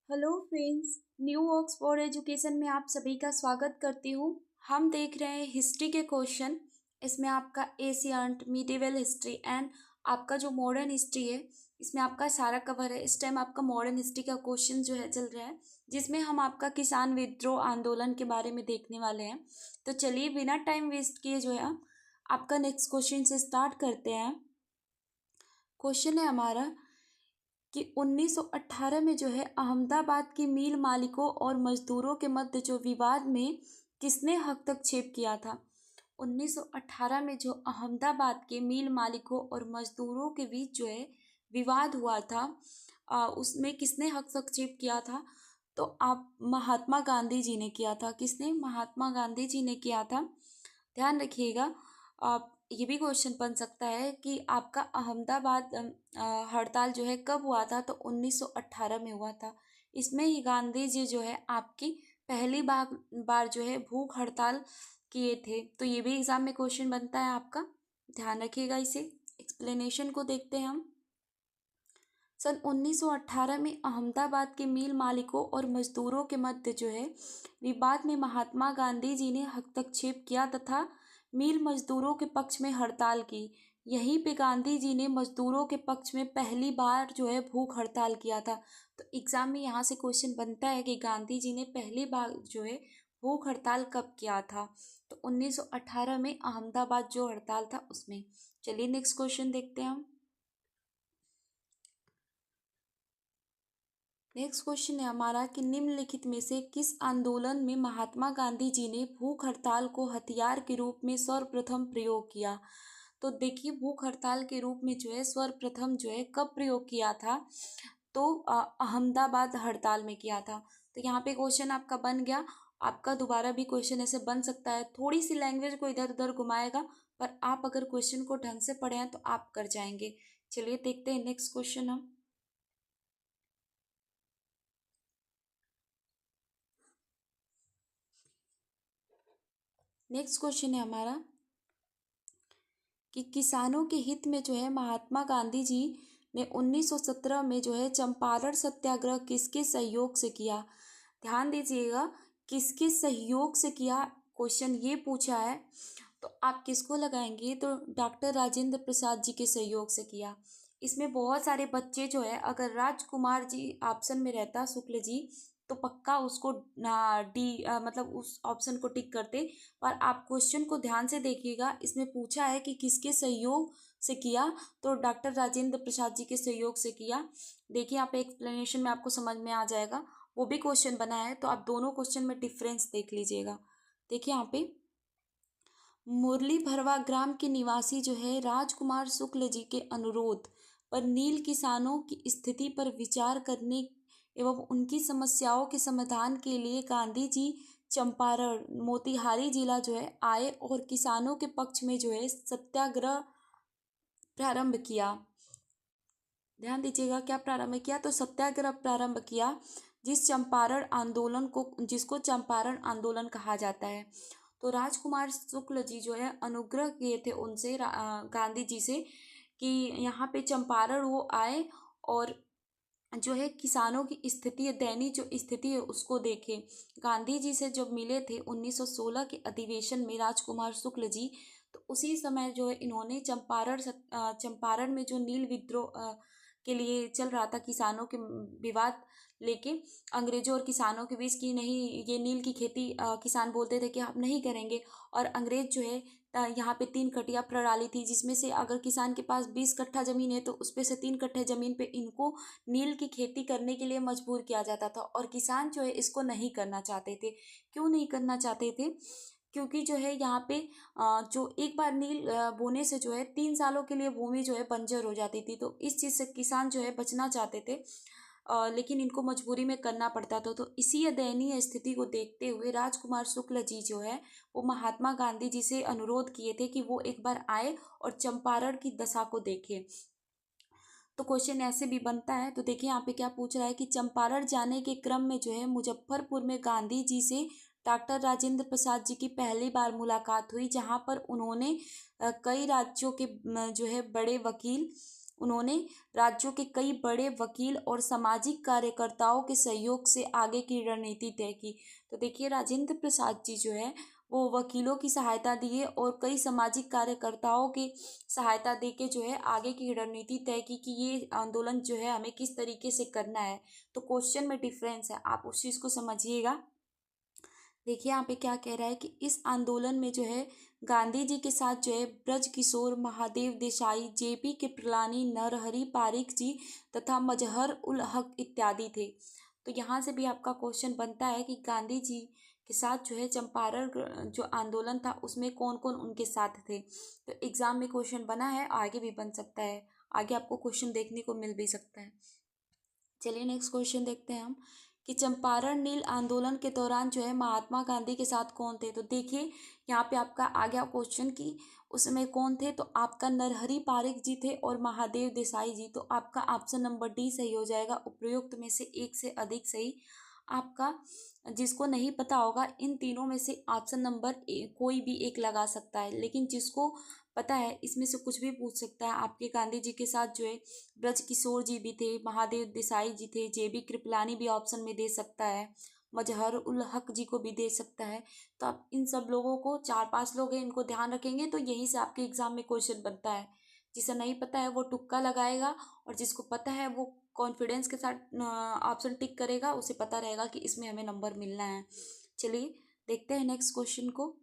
Hello friends, new Oxford education में आप सभी का स्वागत करती हूँ। हम देख रहे हैं हिस्ट्री के क्वेश्चन। इसमें आपका एशियंट, मिडिवल हिस्ट्री एंड आपका जो मॉडर्न हिस्ट्री है, इसमें आपका सारा कवर है। इस टाइम आपका मॉडर्न हिस्ट्री का क्वेश्चन जो है चल रहा है, जिसमें हम आपका किसान विद्रोह आंदोलन के बारे में देखने वाले हैं। तो चलिए बिना टाइम वेस्ट किए जो है आपका नेक्स्ट क्वेश्चन से स्टार्ट करते हैं। क्वेश्चन है हमारा कि 1918 में जो है अहमदाबाद के मिल मालिकों और मजदूरों के मध्य जो विवाद में किसने हस्तक्षेप किया था। 1918 में जो अहमदाबाद के मिल मालिकों और मजदूरों के बीच जो है विवाद हुआ था, उसमें किसने हस्तक्षेप किया था। तो आप महात्मा गांधी जी ने किया था। किसने? महात्मा गांधी जी ने किया था। ध्यान रखिएगा। आप ये भी क्वेश्चन बन सकता है कि आपका अहमदाबाद हड़ताल जो है कब हुआ था। तो 1918 में हुआ था। इसमें ही गांधी जी जो है आपकी पहली बार जो है भूख हड़ताल किए थे। तो ये भी एग्जाम में क्वेश्चन बनता है आपका, ध्यान रखिएगा। इसे एक्सप्लेनेशन को देखते हैं हम। सन 1918 में अहमदाबाद के मिल मालिकों और मजदूरों के मध्य जो है विवाद में महात्मा गांधी जी ने हस्तक्षेप किया तथा मिल मजदूरों के पक्ष में हड़ताल की। यहीं पे गांधी जी ने मजदूरों के पक्ष में पहली बार जो है भूख हड़ताल किया था। तो एग्जाम में यहाँ से क्वेश्चन बनता है कि गांधी जी ने पहली बार जो है भूख हड़ताल कब किया था। तो 1918 में अहमदाबाद जो हड़ताल था उसमें। चलिए नेक्स्ट क्वेश्चन देखते हैं हम। नेक्स्ट क्वेश्चन है हमारा कि निम्नलिखित में से किस आंदोलन में महात्मा गांधी जी ने भूख हड़ताल को हथियार के रूप में सर्वप्रथम प्रयोग किया। तो देखिए, भूख हड़ताल के रूप में जो है सर्वप्रथम जो है कब प्रयोग किया था। तो अहमदाबाद हड़ताल में किया था। तो यहाँ पे क्वेश्चन आपका बन गया। आपका दोबारा भी क्वेश्चन ऐसे बन सकता है, थोड़ी सी लैंग्वेज को इधर उधर घुमाएगा, पर आप अगर क्वेश्चन को ढंग से पढ़े हैं तो आप कर जाएंगे। चलिए देखते हैं नेक्स्ट क्वेश्चन हम। नेक्स्ट क्वेश्चन है हमारा कि किसानों के हित में जो है महात्मा गांधी जी ने 1917 में जो है चंपारण सत्याग्रह किसके सहयोग से किया। ध्यान दीजिएगा, किसके सहयोग से किया, क्वेश्चन ये पूछा है। तो आप किसको लगाएंगे? तो डॉक्टर राजेंद्र प्रसाद जी के सहयोग से किया। इसमें बहुत सारे बच्चे जो है, अगर राजकुमार जी ऑप्शन में रहता, शुक्ल जी, तो पक्का उसको मतलब उस ऑप्शन को टिक करते। पर आप क्वेश्चन को ध्यान से देखिएगा, इसमें पूछा है कि किसके सहयोग से किया। तो डॉक्टर राजेंद्र प्रसाद जी के सहयोग से किया। देखिए यहाँ पे एक्सप्लेनेशन में आपको समझ में आ जाएगा, वो भी क्वेश्चन बना है। तो आप दोनों क्वेश्चन में डिफरेंस देख लीजिएगा। देखिए यहाँ पे मुरली भरवा ग्राम के निवासी जो है राजकुमार शुक्ल जी के अनुरोध पर नील किसानों की स्थिति पर विचार करने एवं उनकी समस्याओं के समाधान के लिए गांधी जी चंपारण मोतिहारी जिला जो है आए और किसानों के पक्ष में जो है सत्याग्रह प्रारंभ किया। ध्यान दीजिएगा, क्या प्रारंभ किया? तो सत्याग्रह प्रारंभ किया, जिसको चंपारण आंदोलन कहा जाता है। तो राजकुमार शुक्ल जी जो है अनुग्रह किए थे उनसे, गांधी जी से, कि यहाँ पे चंपारण वो आए और जो है किसानों की स्थिति, दयनीय जो स्थिति है उसको देखे। गांधी जी से जब मिले थे 1916 के अधिवेशन में राजकुमार शुक्ल जी, तो उसी समय जो है इन्होंने चंपारण में जो नील विद्रोह के लिए चल रहा था, किसानों के विवाद लेके अंग्रेजों और किसानों के बीच, की नहीं ये नील की खेती किसान बोलते थे कि हम नहीं करेंगे। और अंग्रेज जो है यहाँ पे 3 कटिया प्रणाली थी, जिसमें से अगर किसान के पास 20 कट्ठा जमीन है तो उसपे से 3 कट्ठे जमीन पे इनको नील की खेती करने के लिए मजबूर किया जाता था। और किसान जो है इसको नहीं करना चाहते थे। क्यों नहीं करना चाहते थे? क्योंकि जो है यहाँ पे जो एक बार नील बोने से जो है 3 सालों के लिए भूमि जो है बंजर हो जाती थी। तो इस चीज़ से किसान जो है बचना चाहते थे, लेकिन इनको मजबूरी में करना पड़ता था। तो इसी दयनीय स्थिति को देखते हुए राजकुमार शुक्ल जी जो है वो महात्मा गांधी जी से अनुरोध किए थे कि वो एक बार आए और चंपारण की दशा को देखें। तो क्वेश्चन ऐसे भी बनता है। तो देखिए यहाँ पे क्या पूछ रहा है कि चंपारण जाने के क्रम में जो है मुजफ्फरपुर में गांधी जी से डॉक्टर राजेंद्र प्रसाद जी की पहली बार मुलाकात हुई, जहाँ पर उन्होंने कई राज्यों के जो है बड़े वकील उन्होंने राज्यों के कई बड़े वकील और सामाजिक कार्यकर्ताओं के सहयोग से आगे की रणनीति तय की। तो देखिए राजेंद्र प्रसाद जी जो है वो वकीलों की सहायता दिए और कई सामाजिक कार्यकर्ताओं की सहायता दे के जो है आगे की रणनीति तय की कि ये आंदोलन जो है हमें किस तरीके से करना है। तो क्वेश्चन में डिफरेंस है, आप उस चीज़ को समझिएगा। देखिए यहाँ पे क्या कह रहा है कि इस आंदोलन में जो है गांधी जी के साथ जो है ब्रज किशोर, महादेव देसाई, जेपी कृपलानी, नरहरि पारिक जी तथा मजहर उल हक इत्यादि थे। तो यहाँ से भी आपका क्वेश्चन बनता है कि गांधी जी के साथ जो है चंपारण जो आंदोलन था उसमें कौन कौन उनके साथ थे। तो एग्जाम में क्वेश्चन बना है, आगे भी बन सकता है, आगे आपको क्वेश्चन देखने को मिल भी सकता है। चलिए नेक्स्ट क्वेश्चन देखते हैं हम कि चंपारण नील आंदोलन के दौरान जो है महात्मा गांधी के साथ कौन थे। तो देखिए यहाँ पे आपका आ गया क्वेश्चन कि उसमें कौन थे, तो आपका नरहरि पारिक जी थे और महादेव देसाई जी। तो आपका ऑप्शन नंबर डी सही हो जाएगा, उपयुक्त में से एक से अधिक सही। आपका जिसको नहीं पता होगा इन तीनों में से ऑप्शन नंबर कोई भी एक लगा सकता है, लेकिन जिसको पता है इसमें से कुछ भी पूछ सकता है। आपके गांधी जी के साथ जो है ब्रज किशोर जी भी थे, महादेव देसाई जी थे, जेबी कृपलानी भी ऑप्शन में दे सकता है, मजहर उल हक जी को भी दे सकता है। तो आप इन सब लोगों को, 4-5 लोग हैं, इनको ध्यान रखेंगे तो यहीं से आपके एग्जाम में क्वेश्चन बनता है। जिसे नहीं पता है वो तुक्का लगाएगा और जिसको पता है वो कॉन्फिडेंस के साथ ऑप्शन टिक करेगा, उसे पता रहेगा कि इसमें हमें नंबर मिलना है। चलिए देखते हैं नेक्स्ट क्वेश्चन को।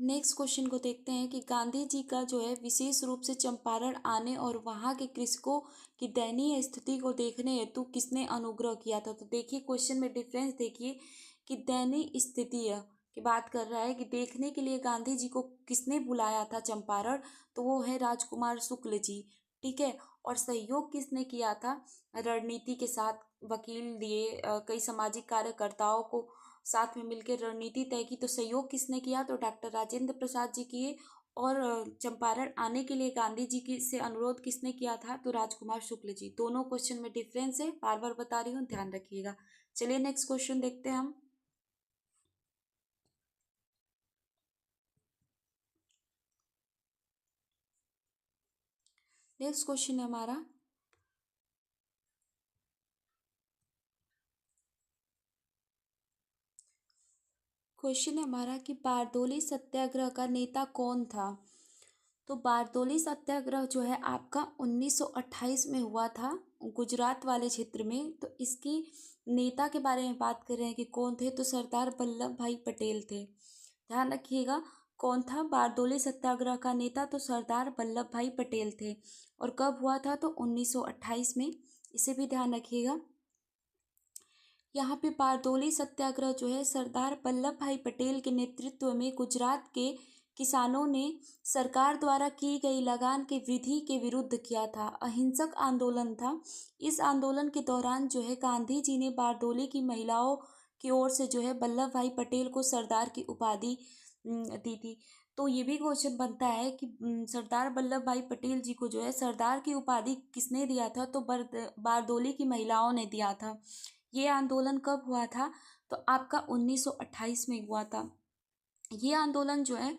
नेक्स्ट क्वेश्चन को देखते हैं कि गांधी जी का जो है विशेष रूप से चंपारण आने और वहाँ के कृषकों की दयनीय स्थिति को देखने हेतु किसने अनुग्रह किया था। तो देखिए क्वेश्चन में डिफरेंस देखिए कि दयनीय स्थिति की बात कर रहा है कि देखने के लिए गांधी जी को किसने बुलाया था चंपारण, तो वो है राजकुमार शुक्ल जी। ठीक है, और सहयोग किसने किया था, रणनीति के साथ वकील दिए, कई सामाजिक कार्यकर्ताओं को साथ में मिलकर रणनीति तय की। तो सहयोग किसने किया, तो डॉक्टर राजेंद्र प्रसाद जी किए। और चंपारण आने के लिए गांधी जी की से अनुरोध किसने किया था, तो राजकुमार शुक्ल जी। दोनों क्वेश्चन में डिफरेंस है, बार बार बता रही हूँ, ध्यान रखिएगा। चलिए नेक्स्ट क्वेश्चन देखते हैं हम। नेक्स्ट क्वेश्चन है हमारा, क्वेश्चन है हमारा कि बारदोली सत्याग्रह का नेता कौन था। तो बारदोली सत्याग्रह जो है आपका 1928 में हुआ था गुजरात वाले क्षेत्र में। तो इसकी नेता के बारे में बात कर रहे हैं कि कौन थे, तो सरदार वल्लभ भाई पटेल थे। ध्यान रखिएगा कौन था बारदोली सत्याग्रह का नेता, तो सरदार वल्लभ भाई पटेल थे। और कब हुआ था, तो 1928 में, इसे भी ध्यान रखिएगा। यहाँ पे बारदोली सत्याग्रह जो है सरदार वल्लभ भाई पटेल के नेतृत्व में गुजरात के किसानों ने सरकार द्वारा की गई लगान के वृद्धि के विरुद्ध किया था। अहिंसक आंदोलन था। इस आंदोलन के दौरान जो है गांधी जी ने बारदोली की महिलाओं की ओर से जो है वल्लभ भाई पटेल को सरदार की उपाधि दी थी। तो ये भी क्वेश्चन बनता है कि सरदार वल्लभ भाई पटेल जी को जो है सरदार की उपाधि किसने दिया था, तो बारदोली की महिलाओं ने दिया था। ये आंदोलन कब हुआ था, तो आपका 1928 में हुआ था। ये आंदोलन जो है,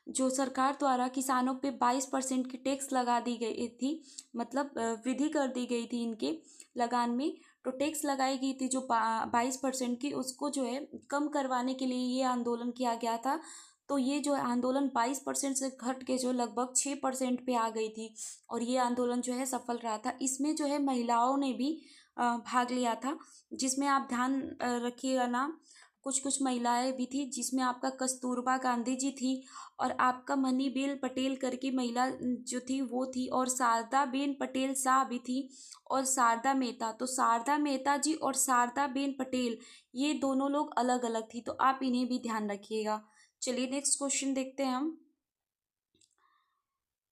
जो सरकार द्वारा किसानों पे 22% की टैक्स लगा दी गई थी, मतलब वृद्धि कर दी गई थी इनके लगान में। तो टैक्स लगाई गई थी जो 22% की, उसको जो है कम करवाने के लिए ये आंदोलन किया गया था। तो ये जो आंदोलन 22% से घट के जो लगभग 6% पे आ गई थी और ये आंदोलन जो है सफल रहा था। इसमें जो है महिलाओं ने भी भाग लिया था, जिसमें आप ध्यान रखिएगा ना, कुछ कुछ महिलाएं भी थी, जिसमें आपका कस्तूरबा गांधी जी थी और आपका मनीबेल पटेल करके महिला जो थी वो थी, और शारदा बेन पटेल शाह भी थी, और शारदा मेहता। तो शारदा मेहता जी और शारदा बेन पटेल ये दोनों लोग अलग अलग थी, तो आप इन्हें भी ध्यान रखिएगा। चलिए नेक्स्ट क्वेश्चन देखते हैं हम।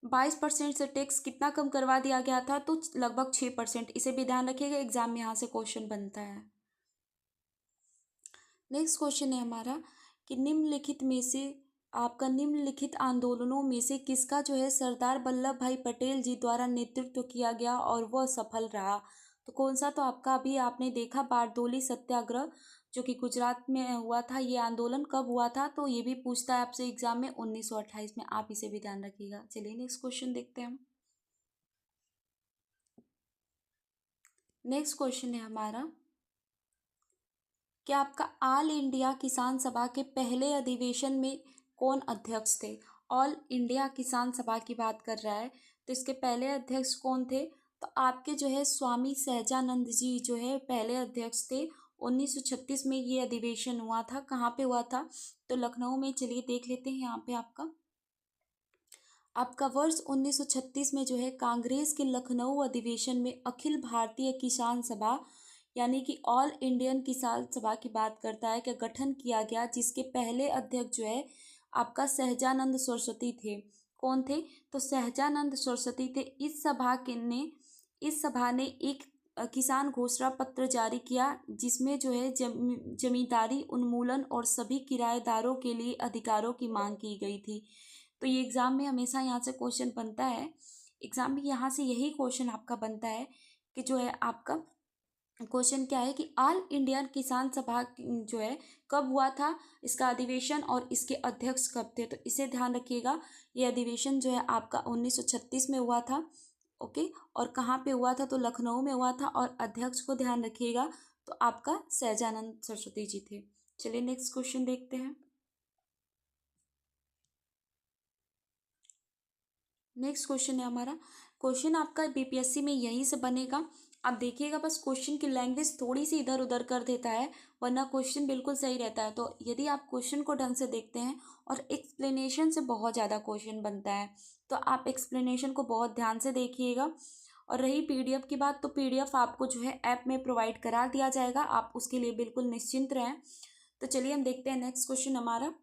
22% से टैक्स कितना कम करवा दिया गया था, तो लगभग 6%। इसे भी ध्यान रखिएगा, एग्जाम में यहाँ से क्वेश्चन बनता है। नेक्स्ट क्वेश्चन है हमारा कि निम्नलिखित में से आपका निम्नलिखित आंदोलनों में से किसका जो है सरदार वल्लभ भाई पटेल जी द्वारा नेतृत्व किया गया और वह सफल रहा। तो कौन सा? तो आपका अभी आपने देखा बारडोली सत्याग्रह जो कि गुजरात में हुआ था। ये आंदोलन कब हुआ था? तो ये भी पूछता है आपसे एग्जाम में 1928 में। आप इसे भी ध्यान रखिएगा। चलिए नेक्स्ट क्वेश्चन देखते हैं हम। नेक्स्ट क्वेश्चन है हमारा कि आपका ऑल इंडिया किसान सभा के पहले अधिवेशन में कौन अध्यक्ष थे? ऑल इंडिया किसान सभा की बात कर रहा है, तो इसके पहले अध्यक्ष कौन थे? तो आपके जो है स्वामी सहजानंद जी जो है पहले अध्यक्ष थे। 1936 में ये अधिवेशन हुआ था। कहाँ पे हुआ था? तो लखनऊ में। चलिए देख लेते हैं यहाँ पे आपका आपका वर्ष 1936 में जो है कांग्रेस के लखनऊ अधिवेशन में अखिल भारतीय किसान सभा यानी कि ऑल इंडियन किसान सभा की बात करता है कि गठन किया गया, जिसके पहले अध्यक्ष जो है आपका सहजानंद सरस्वती थे। कौन थे? तो सहजानंद सरस्वती थे। इस सभा ने एक किसान घोषणा पत्र जारी किया, जिसमें जो है जमींदारी उन्मूलन और सभी किराएदारों के लिए अधिकारों की मांग की गई थी। तो ये एग्ज़ाम में हमेशा यहाँ से क्वेश्चन बनता है। एग्ज़ाम में यहाँ से यही क्वेश्चन आपका बनता है कि जो है आपका क्वेश्चन क्या है कि ऑल इंडियन किसान सभा जो है कब हुआ था, इसका अधिवेशन, और इसके अध्यक्ष कब थे? तो इसे ध्यान रखिएगा। ये अधिवेशन जो है आपका 1936 में हुआ था। ओके, और कहाँ पे हुआ था? तो लखनऊ में हुआ था। और अध्यक्ष को ध्यान रखिएगा, तो आपका सहजानंद सरस्वती जी थे। चलिए नेक्स्ट क्वेश्चन देखते हैं। नेक्स्ट क्वेश्चन है हमारा। क्वेश्चन आपका बीपीएससी में यहीं से बनेगा। आप देखिएगा, बस क्वेश्चन की लैंग्वेज थोड़ी सी इधर उधर कर देता है, वरना क्वेश्चन बिल्कुल सही रहता है। तो यदि आप क्वेश्चन को ढंग से देखते हैं, और एक्सप्लेनेशन से बहुत ज़्यादा क्वेश्चन बनता है, तो आप एक्सप्लेनेशन को बहुत ध्यान से देखिएगा। और रही पीडीएफ की बात, तो पीडीएफ आपको जो है ऐप में प्रोवाइड करा दिया जाएगा, आप उसके लिए बिल्कुल निश्चिंत रहें। तो चलिए हम देखते हैं नेक्स्ट क्वेश्चन हमारा।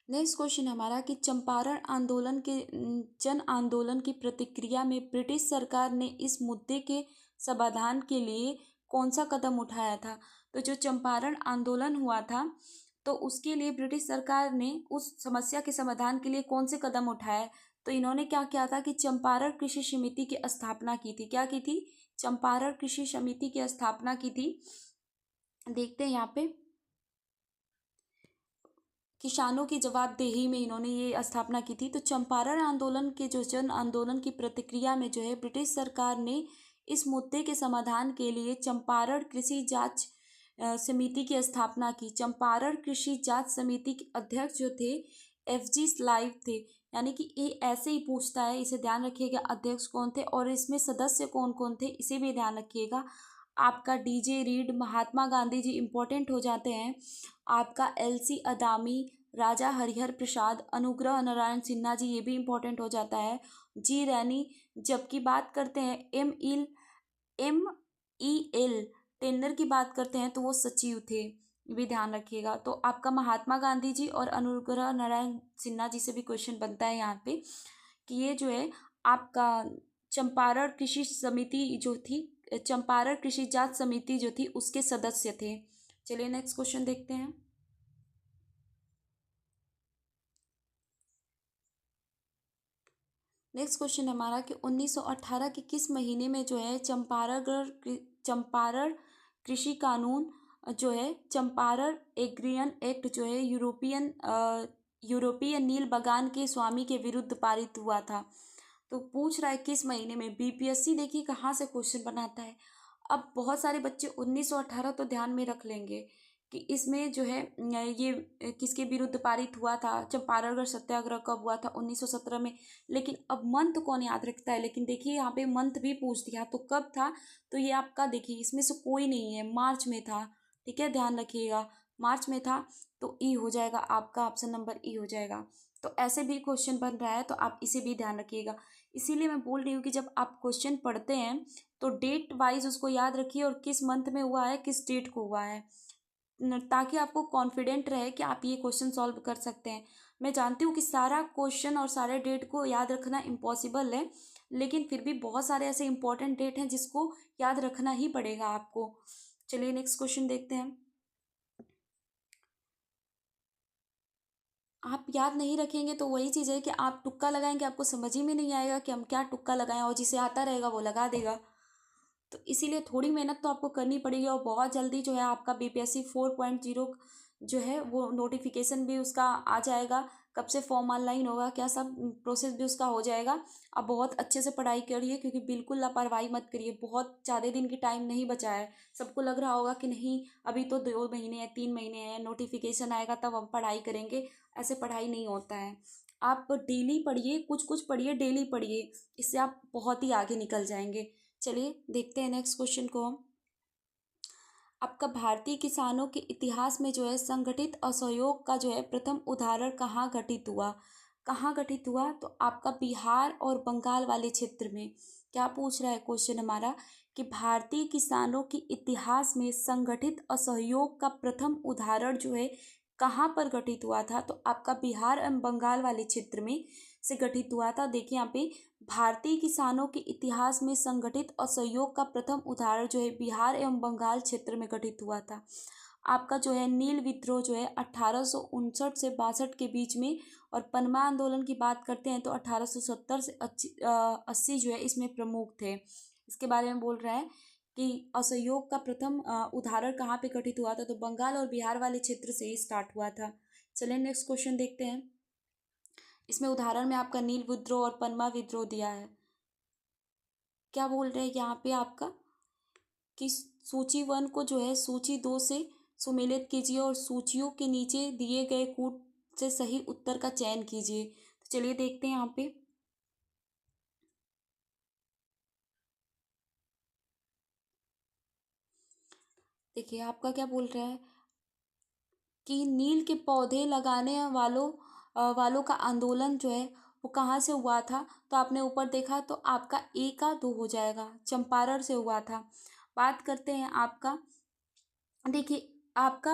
नेक्स्ट क्वेश्चन हमारा कि चंपारण आंदोलन के जन आंदोलन की प्रतिक्रिया में ब्रिटिश सरकार ने इस मुद्दे के समाधान के लिए कौन सा कदम उठाया था? तो जो चंपारण आंदोलन हुआ था, तो उसके लिए ब्रिटिश सरकार ने उस समस्या के समाधान के लिए कौन से कदम उठाए? तो इन्होंने क्या किया था कि चंपारण कृषि समिति की स्थापना की थी। क्या की थी? चंपारण कृषि समिति की स्थापना की थी। देखते हैं यहाँ पे किसानों की जवाबदेही में इन्होंने ये स्थापना की थी। तो चंपारण आंदोलन के जो जन आंदोलन की प्रतिक्रिया में जो है ब्रिटिश सरकार ने इस मुद्दे के समाधान के लिए चंपारण कृषि जांच समिति की स्थापना की। चंपारण कृषि जांच समिति के अध्यक्ष जो थे एफ जी स्लाइव थे। यानी कि ये ऐसे ही पूछता है, इसे ध्यान रखिएगा अध्यक्ष कौन थे, और इसमें सदस्य कौन कौन थे इसे भी ध्यान रखिएगा। आपका DJ read, Mahatma Gandhi ji important हो जाते हैं। आपका एल सी अदामी, राजा हरिहर प्रसाद, अनुग्रह नारायण सिन्हा जी, ये भी इंपॉर्टेंट हो जाता है। जी रैनी। जबकि बात करते हैं एम ई एल टेंडर की बात करते हैं, तो वो सचिव थे। ये भी ध्यान रखिएगा। तो आपका महात्मा गांधी जी और अनुग्रह नारायण सिन्हा जी से भी क्वेश्चन बनता है यहाँ पे कि ये जो है आपका चंपारण कृषि समिति जो थी, चंपारण कृषि जांच समिति जो थी, उसके सदस्य थे। चलिए नेक्स्ट क्वेश्चन देखते हैं। नेक्स्ट क्वेश्चन हमारा कि 1918 के किस महीने में जो है चंपारण कृषि कानून जो है चंपारण एग्रियन एक्ट जो है यूरोपीय नील बगान के स्वामी के विरुद्ध पारित हुआ था? तो पूछ रहा है किस महीने में। बीपीएससी देखिए कहाँ से क्वेश्चन बनाता है। अब बहुत सारे बच्चे 1918 तो ध्यान में रख लेंगे कि इसमें जो है ये किसके विरुद्ध पारित हुआ था, चंपारणगढ़ सत्याग्रह कब हुआ था, 1917 में। लेकिन अब मंथ कौन याद रखता है? लेकिन देखिए यहाँ पे मंथ भी पूछ दिया, तो कब था? तो ये आपका देखिए इसमें से कोई नहीं है, मार्च में था। ठीक है, ध्यान रखिएगा, मार्च में था। तो ई हो जाएगा आपका, ऑप्शन नंबर ई हो जाएगा। तो ऐसे भी क्वेश्चन बन रहा है, तो आप इसे भी ध्यान रखिएगा। इसीलिए मैं बोल रही हूँ कि जब आप क्वेश्चन पढ़ते हैं तो डेट वाइज उसको याद रखिए, और किस मंथ में हुआ है, किस डेट को हुआ है, ताकि आपको कॉन्फिडेंट रहे कि आप ये क्वेश्चन सॉल्व कर सकते हैं। मैं जानती हूँ कि सारा क्वेश्चन और सारे डेट को याद रखना इम्पॉसिबल है, लेकिन फिर भी बहुत सारे ऐसे इंपॉर्टेंट डेट हैं जिसको याद रखना ही पड़ेगा आपको। चलिए नेक्स्ट क्वेश्चन देखते हैं। आप याद नहीं रखेंगे तो वही चीज़ है कि आप तुक्का लगाएंगे, आपको समझ ही में नहीं आएगा कि हम क्या तुक्का लगाएं, और जिसे आता रहेगा वो लगा देगा। तो इसीलिए थोड़ी मेहनत तो आपको करनी पड़ेगी और बहुत जल्दी जो है आपका बीपीएससी 4.0 जो है वो नोटिफिकेशन भी उसका आ जाएगा। कब से फॉर्म ऑनलाइन होगा, क्या सब प्रोसेस भी उसका हो जाएगा। आप बहुत अच्छे से पढ़ाई करिए, क्योंकि बिल्कुल लापरवाही मत करिए। बहुत ज़्यादा दिन की टाइम नहीं बचा है। सबको लग रहा होगा कि नहीं अभी तो 2 महीने या 3 महीने हैं, नोटिफिकेशन आएगा तब हम पढ़ाई करेंगे। ऐसे पढ़ाई नहीं होता है। आप डेली पढ़िए, कुछ कुछ पढ़िए, डेली पढ़िए, इससे आप बहुत ही आगे निकल जाएंगे। चलिए देखते हैं नेक्स्ट क्वेश्चन को हम। आपका भारतीय किसानों के इतिहास में जो है संगठित असहयोग का जो है प्रथम उदाहरण कहाँ घटित हुआ। कहाँ घटित हुआ, तो आपका बिहार और बंगाल वाले क्षेत्र में। क्या पूछ रहा है क्वेश्चन हमारा कि भारतीय किसानों के इतिहास में संगठित असहयोग का प्रथम उदाहरण जो है कहाँ पर घटित हुआ था, तो आपका बिहार एवं बंगाल वाले क्षेत्र में से घटित हुआ था। देखिए यहाँ पे भारतीय किसानों के इतिहास में संगठित असहयोग का प्रथम उदाहरण जो है बिहार एवं बंगाल क्षेत्र में घटित हुआ था। आपका जो है नील विद्रोह जो है 1859 से 62 के बीच में, और पनमा आंदोलन की बात करते हैं तो 1870 से 80 जो है इसमें प्रमुख थे। इसके बारे में बोल रहा है कि असहयोग का प्रथम उदाहरण कहाँ पे घटित हुआ था, तो बंगाल और बिहार वाले क्षेत्र से ही स्टार्ट हुआ था। चलिए नेक्स्ट क्वेश्चन देखते हैं। इसमें उदाहरण में आपका नील विद्रोह और पनमा विद्रोह दिया है। क्या बोल रहे हैं यहाँ पे आपका कि सूची 1 को जो है सूची 2 से सुमेलित कीजिए और सूचियों के नीचे दिए गए कूट से सही उत्तर का चयन कीजिए। तो चलिए देखते हैं यहाँ पे। देखिए आपका क्या बोल रहा है कि नील के पौधे लगाने वालों का आंदोलन जो है वो कहाँ से हुआ था, तो आपने ऊपर देखा तो आपका ए का 2 हो जाएगा, चंपारण से हुआ था। बात करते हैं आपका। देखिए आपका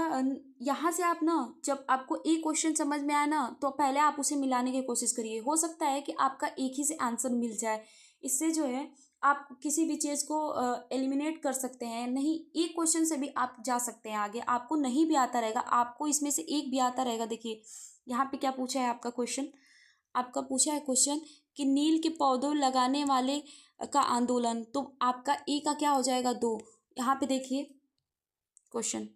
यहाँ से आप ना, जब आपको एक क्वेश्चन समझ में आए ना तो पहले आप उसे मिलाने की कोशिश करिए। हो सकता है कि आपका एक ही से आंसर मिल जाए। इससे जो है आप किसी भी चीज़ को एलिमिनेट कर सकते हैं। नहीं, एक क्वेश्चन से भी आप जा सकते हैं आगे। आपको नहीं भी आता रहेगा, आपको इसमें से एक भी आता रहेगा। देखिए यहाँ पे क्या पूछा है आपका क्वेश्चन। आपका पूछा है क्वेश्चन कि नील के पौधों लगाने वाले का आंदोलन, तो आपका ए का क्या हो जाएगा 2। यहाँ पे देखिए क्वेश्चन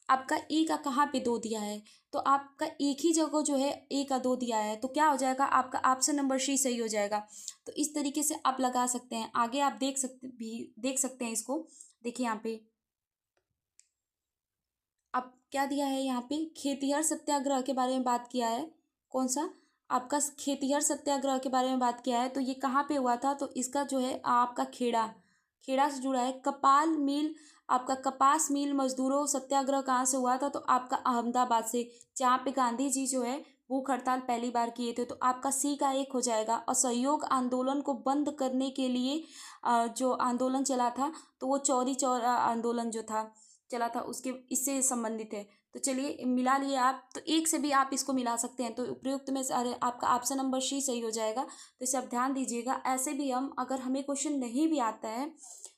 आपका ए का कहाँ पे 2 दिया है, तो आपका एक ही जगह जो है ए का 2 दिया है, तो क्या हो जाएगा आपका ऑप्शन नंबर सी सही हो जाएगा। तो इस तरीके से आप लगा सकते हैं। आगे आप देख सकते हैं इसको। देखिए यहाँ पे अब क्या दिया है, यहाँ पे खेतिहर सत्याग्रह के बारे में बात किया है। कौन सा, आपका खेतिहर सत्याग्रह के बारे में बात किया है। तो ये कहाँ पे हुआ था, तो इसका जो है आपका खेड़ा खेड़ा से जुड़ा है। कपाल मिल, आपका कपास मिल मजदूरों सत्याग्रह कहाँ से हुआ था, तो आपका अहमदाबाद से, जहाँ पे गांधी जी जो है भूख हड़ताल पहली बार किए थे। तो आपका सी का 1 हो जाएगा। असहयोग आंदोलन को बंद करने के लिए जो आंदोलन चला था, तो वो चौरी चौरा आंदोलन जो था चला था, उसके इससे संबंधित है। तो चलिए मिला लिए आप, तो एक से भी आप इसको मिला सकते हैं। तो उपयुक्त में सारे आपका ऑप्शन नंबर सी सही हो जाएगा। तो इसे आप ध्यान दीजिएगा। ऐसे भी हम, अगर हमें क्वेश्चन नहीं भी आता है,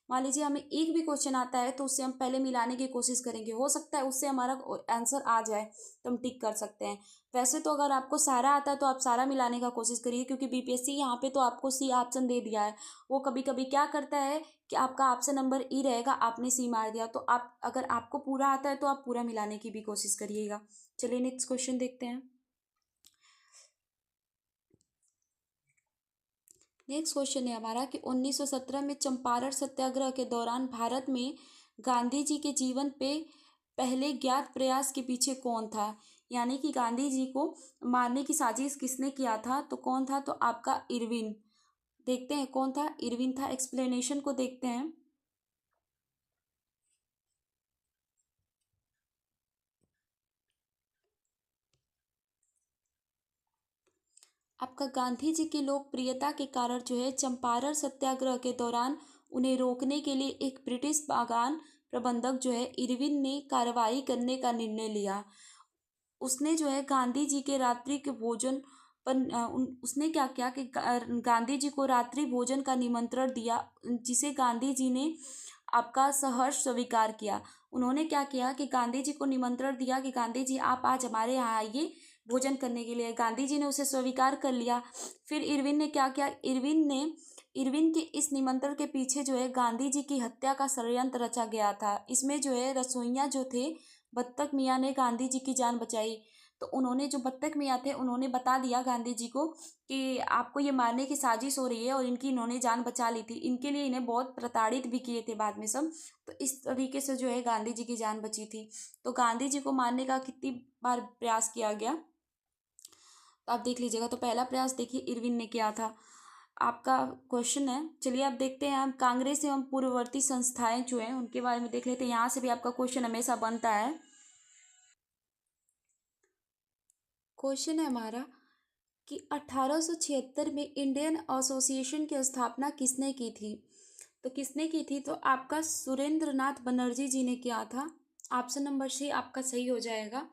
मान लीजिए हमें एक भी क्वेश्चन आता है, तो उससे हम पहले मिलाने की कोशिश करेंगे। हो सकता है उससे हमारा आंसर आ जाए तो हम टिक कर सकते हैं। वैसे तो अगर आपको सारा आता है तो आप सारा मिलाने का कोशिश करिए, क्योंकि बीपीएससी यहाँ पे तो आपको सी ऑप्शन दे दिया है। वो कभी कभी क्या करता है कि आपका ऑप्शन नंबर ई रहेगा, आपने सी मार दिया। तो आप, अगर आपको पूरा आता है तो आप पूरा मिलाने की भी कोशिश करिएगा। चलिए नेक्स्ट क्वेश्चन देखते हैं। नेक्स्ट क्वेश्चन है हमारा कि 1917 में चंपारण सत्याग्रह के दौरान भारत में गांधी जी के जीवन पे पहले ज्ञात प्रयास के पीछे कौन था। यानी कि गांधी जी को मारने की साजिश किसने किया था, तो कौन था, तो आपका इरविन। देखते हैं कौन था, इरविन था। एक्सप्लेनेशन को देखते हैं। आपका गांधी जी की लोकप्रियता के कारण जो है चंपारण सत्याग्रह के दौरान उन्हें रोकने के लिए एक ब्रिटिश बागान प्रबंधक जो है इरविन ने कार्रवाई करने का निर्णय लिया। उसने जो है गांधी जी के रात्रि के भोजन पर उसने क्या किया कि गांधी जी को रात्रि भोजन का निमंत्रण दिया, जिसे गांधी जी ने आपका सहर्ष स्वीकार किया। उन्होंने क्या किया कि गांधी जी को निमंत्रण दिया कि गांधी जी आप आज हमारे यहाँ आइए भोजन करने के लिए। गांधी जी ने उसे स्वीकार कर लिया। फिर इरविन ने क्या किया, इरविन ने इरविन के इस निमंत्रण के पीछे जो है गांधी जी की हत्या का षड्यंत्र रचा गया था। इसमें जो है रसोइया जो थे बत्तख मियाँ ने गांधी जी की जान बचाई। तो उन्होंने जो बत्तख मियाँ थे उन्होंने बता दिया गांधी जी को कि आपको ये मारने की साजिश हो रही है, और इनकी इन्होंने जान बचा ली थी। इनके लिए इन्हें बहुत प्रताड़ित भी किए थे बाद में सब। तो इस तरीके से जो है गांधी जी की जान बची थी। तो गांधी जी को मारने का कितनी बार प्रयास किया गया, तो आप देख लीजिएगा। तो पहला प्रयास देखिए इरविन ने किया था। आपका क्वेश्चन है, चलिए आप देखते हैं। हम कांग्रेस एवं पूर्ववर्ती संस्थाएं जो हैं उनके बारे में देख लेते हैं। यहाँ से भी आपका क्वेश्चन हमेशा बनता है। क्वेश्चन है हमारा कि 1876 में इंडियन एसोसिएशन की स्थापना किसने की थी। तो किसने की थी, तो आपका सुरेंद्रनाथ बनर्जी जी ने किया था। ऑप्शन नंबर सी आपका सही हो जाएगा।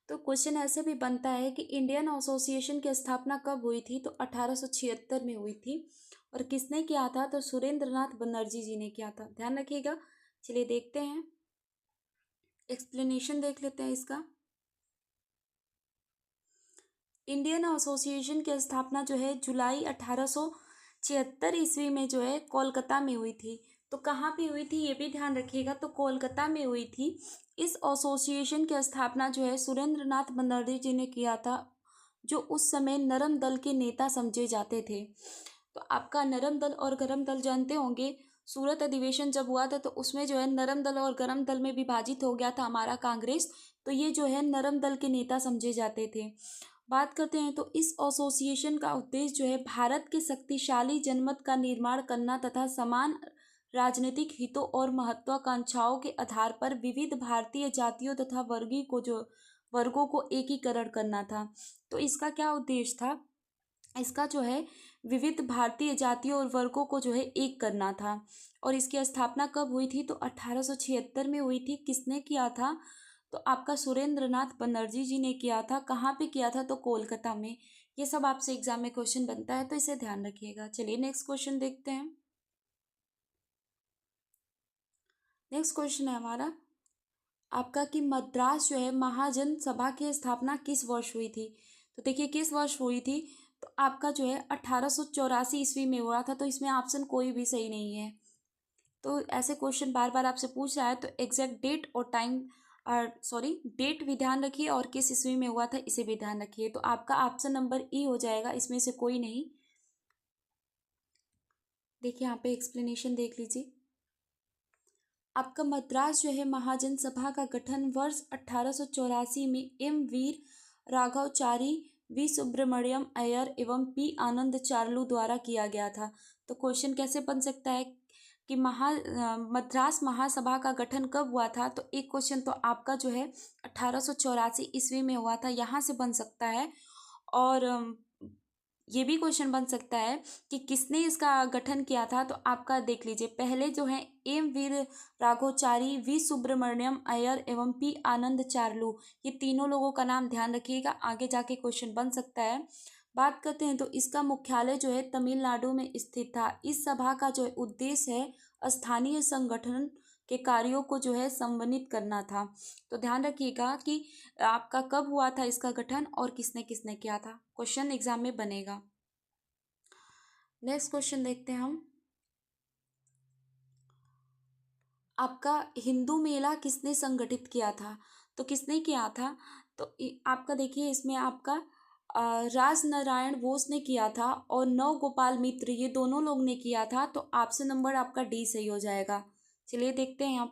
तो क्वेश्चन ऐसे भी बनता है कि इंडियन एसोसिएशन की स्थापना कब हुई थी, तो 1876 में हुई थी। और किसने किया था, तो सुरेंद्रनाथ बनर्जी जी ने किया था। ध्यान रखिएगा। चलिए देखते हैं, एक्सप्लेनेशन देख लेते हैं इसका। इंडियन एसोसिएशन की स्थापना जो है जुलाई 1876 ईस्वी में जो है कोलकाता में हुई थी। तो कहाँ पे हुई थी ये भी ध्यान रखिएगा, तो कोलकाता में हुई थी। इस एसोसिएशन की स्थापना जो है सुरेंद्रनाथ बनर्जी जी ने किया था, जो उस समय नरम दल के नेता समझे जाते थे। तो आपका नरम दल और गरम दल जानते होंगे। सूरत अधिवेशन जब हुआ था तो उसमें जो है नरम दल और गरम दल में विभाजित हो गया था हमारा कांग्रेस। तो ये जो है नरम दल के नेता समझे जाते थे। बात करते हैं तो इस एसोसिएशन का उद्देश्य जो है भारत के शक्तिशाली जनमत का निर्माण करना तथा समान राजनीतिक हितों और महत्वाकांक्षाओं के आधार पर विविध भारतीय जातियों तथा वर्गों को एकीकरण करना था। तो इसका क्या उद्देश्य था, इसका जो है विविध भारतीय जातियों और वर्गों को जो है एक करना था। और इसकी स्थापना कब हुई थी, तो 1876 में हुई थी। किसने किया था, तो आपका सुरेंद्रनाथ बनर्जी जी ने किया था। कहाँ पे किया था, तो कोलकाता में। ये सब आपसे एग्जाम में क्वेश्चन बनता है, तो इसे ध्यान रखिएगा। चलिए नेक्स्ट क्वेश्चन देखते हैं। नेक्स्ट क्वेश्चन है हमारा आपका कि मद्रास जो है महाजन सभा की स्थापना किस वर्ष हुई थी। तो देखिए किस वर्ष हुई थी, तो आपका जो है 1884 ईस्वी में हुआ था। तो इसमें ऑप्शन कोई भी सही नहीं है। तो ऐसे क्वेश्चन बार बार आपसे पूछ रहा है तो एग्जैक्ट डेट और टाइम डेट भी ध्यान रखिए और किस ईस्वी में हुआ था इसे भी ध्यान रखिए। तो आपका ऑप्शन नंबर ई हो जाएगा, इसमें से कोई नहीं। देखिए यहाँ पे एक्सप्लेनेशन देख लीजिए। आपका मद्रास जो है महाजन सभा का गठन वर्ष 1884 में M Veeraraghavachari, V Subramania Iyer एवं पी आनंद चार्लू द्वारा किया गया था। तो क्वेश्चन कैसे बन सकता है कि मद्रास महासभा का गठन कब हुआ था, तो एक क्वेश्चन तो आपका जो है 1884 ईस्वी में हुआ था, यहाँ से बन सकता है। और ये भी क्वेश्चन बन सकता है कि किसने इसका गठन किया था। तो आपका देख लीजिए, पहले जो है M Veeraraghavachari, V Subramania Iyer एवं पी आनंद चार्लू, ये तीनों लोगों का नाम ध्यान रखिएगा, आगे जाके क्वेश्चन बन सकता है। बात करते हैं तो इसका मुख्यालय जो है तमिलनाडु में स्थित था। इस सभा का जो उद्देश्य है स्थानीय संगठन के कार्यों को जो है सम्मिलित करना था। तो ध्यान रखिएगा कि आपका कब हुआ था इसका गठन और किसने किसने किया था, क्वेश्चन एग्जाम में बनेगा। नेक्स्ट क्वेश्चन देखते हैं हम। आपका हिंदू मेला किसने संगठित किया था, तो किसने किया था, तो आपका देखिए इसमें आपका राज नारायण बोस ने किया था और नव गोपाल मित्र, ये दोनों लोग ने किया था। तो ऑप्शन नंबर आपका डी सही हो जाएगा। चलिए देखते हैं यहाँ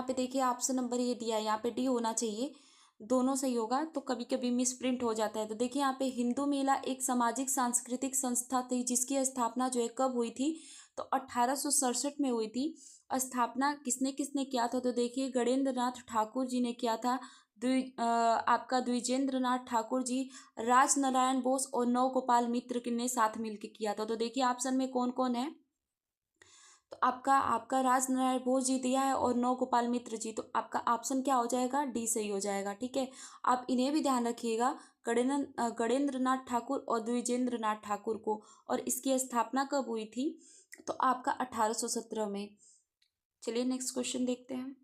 पे देखिए ऑप्शन नंबर ये दिया है, यहाँ पे डी होना चाहिए, दोनों सही होगा। तो कभी कभी मिस प्रिंट हो जाता है। तो देखिए यहाँ पे हिंदू मेला एक सामाजिक सांस्कृतिक संस्था थी जिसकी स्थापना जो है कब हुई थी, तो 1867 में हुई थी। स्थापना किसने किसने किया था, तो देखिए गणेंद्र नाथ ठाकुर जी ने किया था। आपका द्विजेंद्र नाथ ठाकुर जी, राज नारायण बोस और नव गोपाल मित्र ने साथ मिलकर किया था। तो देखिए ऑप्शन में कौन कौन है, तो आपका आपका राज नारायण बोस जी दिया है और नव गोपाल मित्र जी। तो आपका ऑप्शन क्या हो जाएगा, डी सही हो जाएगा। ठीक है, आप इन्हें भी ध्यान रखिएगा, गणेंद्र नाथ ठाकुर और द्विजेंद्र नाथ ठाकुर को। और इसकी स्थापना कब हुई थी, तो आपका 1817 में। चलिए नेक्स्ट क्वेश्चन देखते हैं।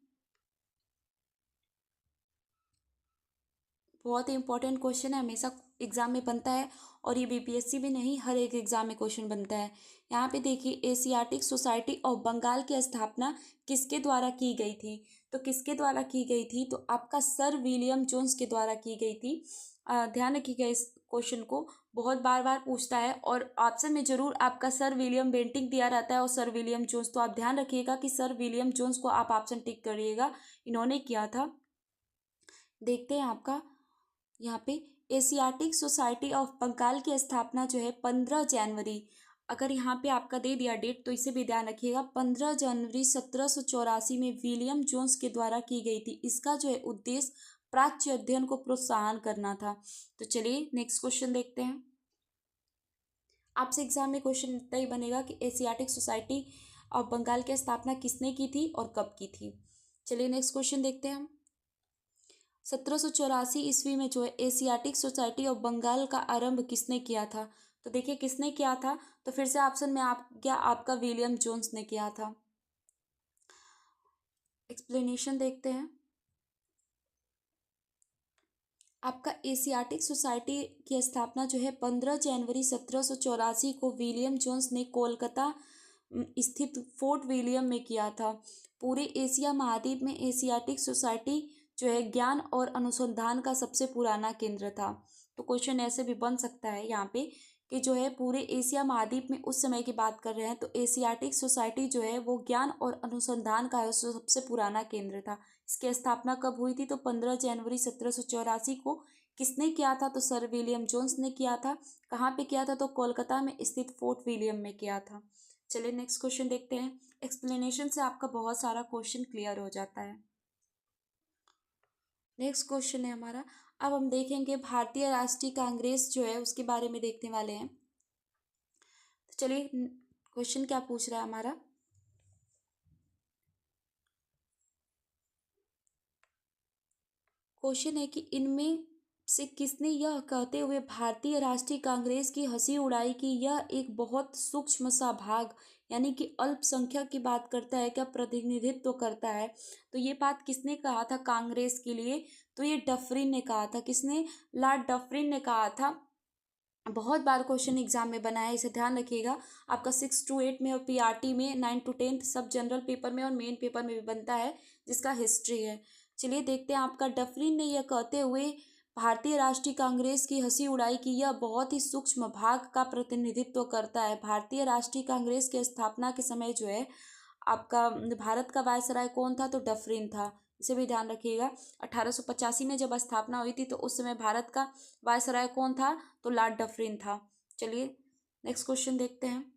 बहुत ही इंपॉर्टेंट क्वेश्चन है, हमेशा एग्जाम में बनता है और ये बीपीएससी भी नहीं, हर एक एग्जाम में क्वेश्चन बनता है। यहाँ पे देखिए, एशियाटिक सोसाइटी ऑफ बंगाल की स्थापना किसके द्वारा की गई थी? तो किसके द्वारा की गई थी? तो आपका सर विलियम जोन्स के द्वारा की गई थी। ध्यान रखिएगा इस क्वेश्चन को, बहुत बार बार पूछता है और ऑप्शन में जरूर आपका सर विलियम बेंटिंक दिया रहता है और सर विलियम जोन्स, तो आप ध्यान रखिएगा कि सर विलियम जोन्स को आप ऑप्शन टिक करिएगा, इन्होंने किया था। देखते हैं आपका यहाँ पे, एशियाटिक सोसाइटी ऑफ बंगाल की स्थापना जो है 15 जनवरी, अगर यहाँ पे आपका दे दिया डेट तो इसे भी ध्यान रखिएगा, 15 जनवरी 1784 में विलियम जोन्स के द्वारा की गई थी। इसका जो है उद्देश्य प्राच्य अध्ययन को प्रोत्साहन करना था। तो चलिए नेक्स्ट क्वेश्चन देखते हैं। आपसे एग्जाम में क्वेश्चन इतना ही बनेगा कि एशियाटिक सोसाइटी ऑफ बंगाल की स्थापना किसने की थी और कब की थी। चलिए नेक्स्ट क्वेश्चन देखते हैं हम। 1784 ईस्वी में जो है एशियाटिक सोसाइटी ऑफ बंगाल का आरंभ किसने किया था? तो देखिए किसने किया था, तो फिर से ऑप्शन में आपका विलियम जोन्स ने किया था। एक्सप्लेनेशन देखते हैं। आपका एशियाटिक सोसाइटी की स्थापना जो है 15 जनवरी 1784 को विलियम जोन्स ने कोलकाता स्थित फोर्ट विलियम में किया था। पूरे एशिया महाद्वीप में एशियाटिक सोसाइटी जो है ज्ञान और अनुसंधान का सबसे पुराना केंद्र था। तो क्वेश्चन ऐसे भी बन सकता है यहाँ पे कि जो है पूरे एशिया महाद्वीप में उस समय की बात कर रहे हैं, तो एशियाटिक सोसाइटी जो है वो ज्ञान और अनुसंधान का सबसे पुराना केंद्र था। इसकी स्थापना कब हुई थी? तो 15 जनवरी 1784 को। किसने किया था? तो सर विलियम जोन्स ने किया था। कहाँ पे किया था? तो कोलकाता में स्थित फोर्ट विलियम में किया था। चलिए नेक्स्ट क्वेश्चन देखते हैं। एक्सप्लेनेशन से आपका बहुत सारा क्वेश्चन क्लियर हो जाता है। नेक्स्ट क्वेश्चन है हमारा, अब हम देखेंगे भारतीय राष्ट्रीय कांग्रेस जो है उसके बारे में देखने वाले हैं। तो चलिए क्वेश्चन क्या पूछ रहा है हमारा, क्वेश्चन है कि इनमें से किसने यह कहते हुए भारतीय राष्ट्रीय कांग्रेस की हंसी उड़ाई कि यह एक बहुत सूक्ष्म सा भाग यानी कि अल्पसंख्यक की बात करता है, क्या प्रतिनिधित्व करता है? तो ये बात किसने कहा था कांग्रेस के लिए? तो ये डफरिन ने कहा था। किसने? लॉर्ड डफरिन ने कहा था। बहुत बार क्वेश्चन एग्जाम में बना है, इसे ध्यान रखिएगा। आपका 6 to 8 में और पीआरटी में, 9 to 10 सब जनरल पेपर में और मेन पेपर में भी बनता है, जिसका हिस्ट्री है। चलिए देखते हैं। आपका डफरिन ने यह कहते हुए भारतीय राष्ट्रीय कांग्रेस की हंसी उड़ाई कि यह बहुत ही सूक्ष्म भाग का प्रतिनिधित्व करता है। भारतीय राष्ट्रीय कांग्रेस की स्थापना के समय जो है आपका भारत का वायसराय कौन था? तो डफरिन था। इसे भी ध्यान रखिएगा। 1885 में जब स्थापना हुई थी तो उस समय भारत का वायसराय कौन था? तो लॉर्ड डफरिन था। चलिए नेक्स्ट क्वेश्चन देखते हैं।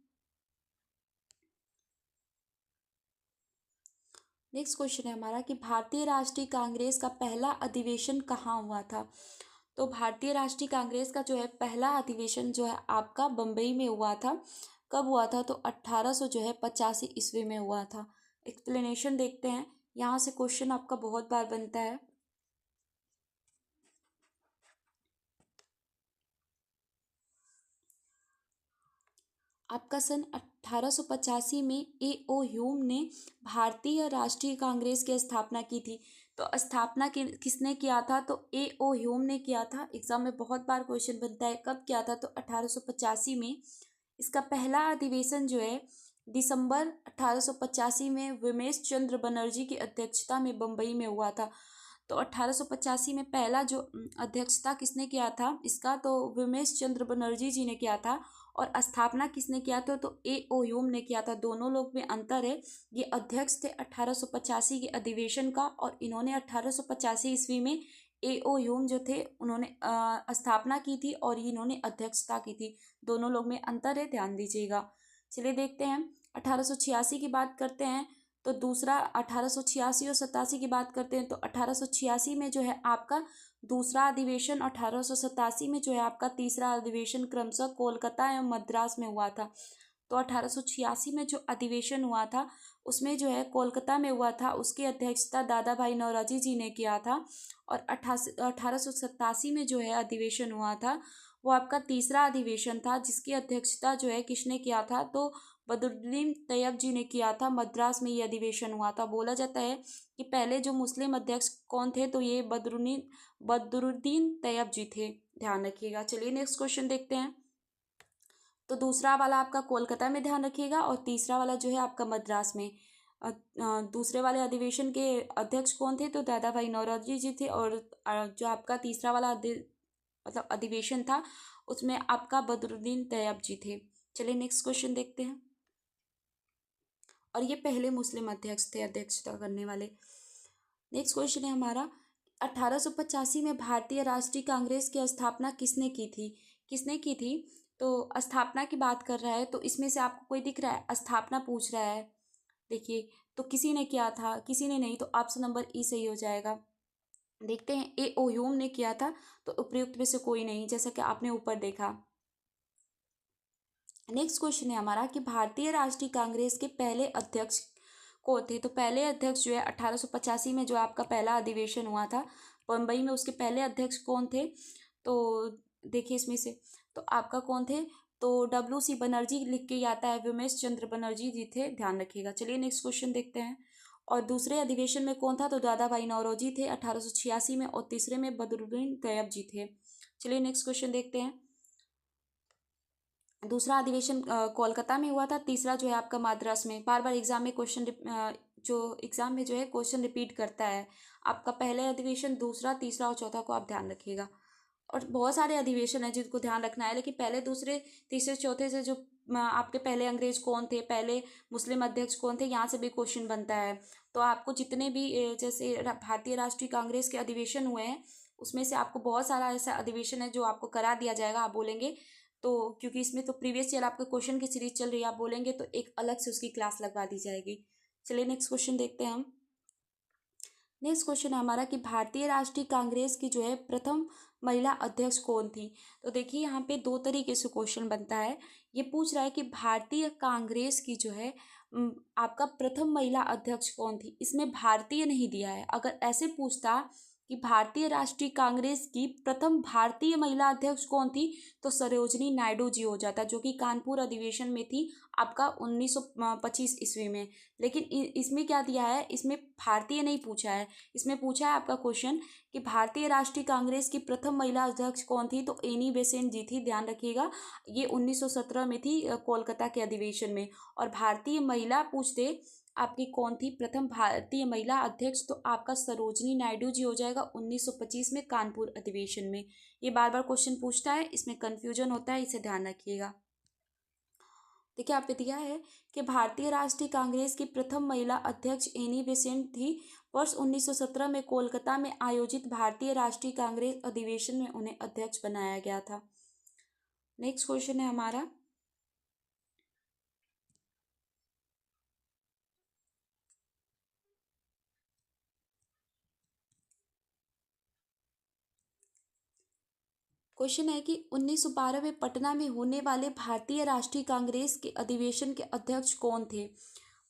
नेक्स्ट क्वेश्चन है हमारा कि भारतीय राष्ट्रीय कांग्रेस का पहला अधिवेशन कहाँ हुआ था? तो भारतीय राष्ट्रीय कांग्रेस का जो है पहला अधिवेशन जो है आपका बम्बई में हुआ था। कब हुआ था? तो 1885 ईस्वी में हुआ था। एक्सप्लेनेशन देखते हैं। यहाँ से क्वेश्चन आपका बहुत बार बनता है। आपका सन 1885 में ए.ओ. ह्यूम ने भारतीय राष्ट्रीय कांग्रेस की स्थापना की थी। तो स्थापना किसने किया था? तो ए.ओ. ह्यूम ने किया था। एग्जाम में बहुत बार क्वेश्चन बनता है, कब किया था? तो 1885 में। इसका पहला अधिवेशन जो है दिसंबर 1885 में विमेश चंद्र बनर्जी की अध्यक्षता में बम्बई में हुआ था। तो 1885 में पहला जो अध्यक्षता किसने किया था इसका? तो विमेश चंद्र बनर्जी जी ने किया था। और स्थापना किसने किया था? तो ए.ओ. ह्यूम ने किया था। दोनों लोग में अंतर है। ये अध्यक्ष थे 1885 के अधिवेशन का और इन्होंने 1885 ईस्वी में ए.ओ. ह्यूम जो थे उन्होंने स्थापना की थी और इन्होंने अध्यक्षता की थी। दोनों लोग में अंतर है, ध्यान दीजिएगा। चलिए देखते हैं। 1886 की बात करते हैं तो दूसरा, 1886 और 87 की बात करते हैं तो 1886 में जो है आपका दूसरा अधिवेशन, 1887 में जो है आपका तीसरा अधिवेशन क्रमशः कोलकाता एवं मद्रास में हुआ था। तो 1886 में जो अधिवेशन हुआ था उसमें जो है कोलकाता में हुआ था, उसकी अध्यक्षता दादा भाई नौरोजी जी ने किया था। और 1887 में जो है अधिवेशन हुआ था वो आपका तीसरा अधिवेशन था, जिसकी अध्यक्षता जो है किसने किया था, तो बदरुद्दीन तैयब जी ने किया था। मद्रास में ये अधिवेशन हुआ था। बोला जाता है कि पहले जो मुस्लिम अध्यक्ष कौन थे, तो ये बदरुद्दीन तैयब जी थे, ध्यान रखिएगा। चलिए नेक्स्ट क्वेश्चन देखते हैं। तो दूसरा वाला आपका कोलकाता में, ध्यान रखिएगा, और तीसरा वाला जो है आपका मद्रास में। दूसरे वाले अधिवेशन के अध्यक्ष कौन थे, तो दादा भाई नौरोजी जी थे, और जो आपका तीसरा वाला मतलब अधिवेशन था, उसमें आपका बदरुद्दीन तैयब जी थे। चलिए नेक्स्ट क्वेश्चन देखते हैं। और ये पहले मुस्लिम अध्यक्ष थे अध्यक्षता करने वाले। नेक्स्ट क्वेश्चन है हमारा, 1885 में भारतीय राष्ट्रीय कांग्रेस की स्थापना किसने की थी? किसने की थी? तो स्थापना की बात कर रहा है, तो इसमें से आपको कोई दिख रहा है? स्थापना पूछ रहा है, देखिए, तो किसी ने किया था, किसी ने नहीं, तो ऑप्शन नंबर ई सही हो जाएगा। देखते हैं, ए ओ ह्यूम ने किया था, तो उपयुक्त में से कोई नहीं, जैसा कि आपने ऊपर देखा। नेक्स्ट क्वेश्चन है हमारा कि भारतीय राष्ट्रीय कांग्रेस के पहले अध्यक्ष कौन थे? तो पहले अध्यक्ष जो है 1885 में जो आपका पहला अधिवेशन हुआ था बम्बई में, उसके पहले अध्यक्ष कौन थे? तो देखिए इसमें से, तो आपका कौन थे? तो WC बनर्जी लिख के आता है, व्योमेश चंद्र बनर्जी जी थे, ध्यान रखिएगा। चलिए नेक्स्ट क्वेश्चन देखते हैं। और दूसरे अधिवेशन में कौन था? तो दादा भाई नौरोजी थे 1886 में, और तीसरे में बदरुद्दीन तैयब जी थे। चलिए नेक्स्ट क्वेश्चन देखते हैं। दूसरा अधिवेशन कोलकाता में हुआ था, तीसरा जो है आपका मद्रास में। बार बार एग्जाम में क्वेश्चन जो एग्जाम में जो है क्वेश्चन रिपीट करता है। आपका पहले अधिवेशन, दूसरा, तीसरा और चौथा को आप ध्यान रखिएगा। और बहुत सारे अधिवेशन हैं जिनको ध्यान रखना है, लेकिन पहले, दूसरे, तीसरे, चौथे से जो आपके पहले अंग्रेज कौन थे, पहले मुस्लिम अध्यक्ष कौन थे, यहाँ से भी क्वेश्चन बनता है। तो आपको जितने भी जैसे भारतीय राष्ट्रीय कांग्रेस के अधिवेशन हुए हैं, उसमें से आपको बहुत सारा ऐसा अधिवेशन है जो आपको करा दिया जाएगा, आप बोलेंगे तो, क्योंकि इसमें तो प्रीवियस ईयर आपके क्वेश्चन की सीरीज चल रही है, आप बोलेंगे तो एक अलग से उसकी क्लास लगवा दी जाएगी। चलिए नेक्स्ट क्वेश्चन देखते हैं हम। नेक्स्ट क्वेश्चन है हमारा कि भारतीय राष्ट्रीय कांग्रेस की जो है प्रथम महिला अध्यक्ष कौन थी? तो देखिए यहाँ पे दो तरीके से क्वेश्चन बनता है। ये पूछ रहा है कि भारतीय कांग्रेस की जो है आपका प्रथम महिला अध्यक्ष कौन थी? इसमें भारतीय नहीं दिया है। अगर ऐसे पूछता कि भारतीय राष्ट्रीय कांग्रेस की प्रथम भारतीय महिला अध्यक्ष कौन थी, तो सरोजनी नायडू जी हो जाता, जो कि कानपुर अधिवेशन में थी आपका 1925 ईस्वी में। लेकिन इसमें क्या दिया है? इसमें भारतीय नहीं पूछा है। इसमें पूछा है आपका क्वेश्चन कि भारतीय राष्ट्रीय कांग्रेस की प्रथम महिला अध्यक्ष कौन थी, तो एनी बेसेंट जी थी, ध्यान रखिएगा। ये 1917 में थी कोलकाता के अधिवेशन में। और भारतीय महिला पूछते आपकी कौन थी प्रथम भारतीय महिला अध्यक्ष, तो आपका सरोजनी नायडू जी हो जाएगा 1925 में कानपुर अधिवेशन में। ये बार बार क्वेश्चन पूछता है, इसमें कन्फ्यूजन होता है, इसे ध्यान रखिएगा। देखिए आप पे दिया है कि भारतीय राष्ट्रीय कांग्रेस की प्रथम महिला अध्यक्ष एनी बेसेंट थी। वर्ष 1917 में कोलकाता में आयोजित भारतीय राष्ट्रीय कांग्रेस अधिवेशन में उन्हें अध्यक्ष बनाया गया था। नेक्स्ट क्वेश्चन है हमारा, क्वेश्चन है कि 1912 में पटना में होने वाले भारतीय राष्ट्रीय कांग्रेस के अधिवेशन के अध्यक्ष कौन थे?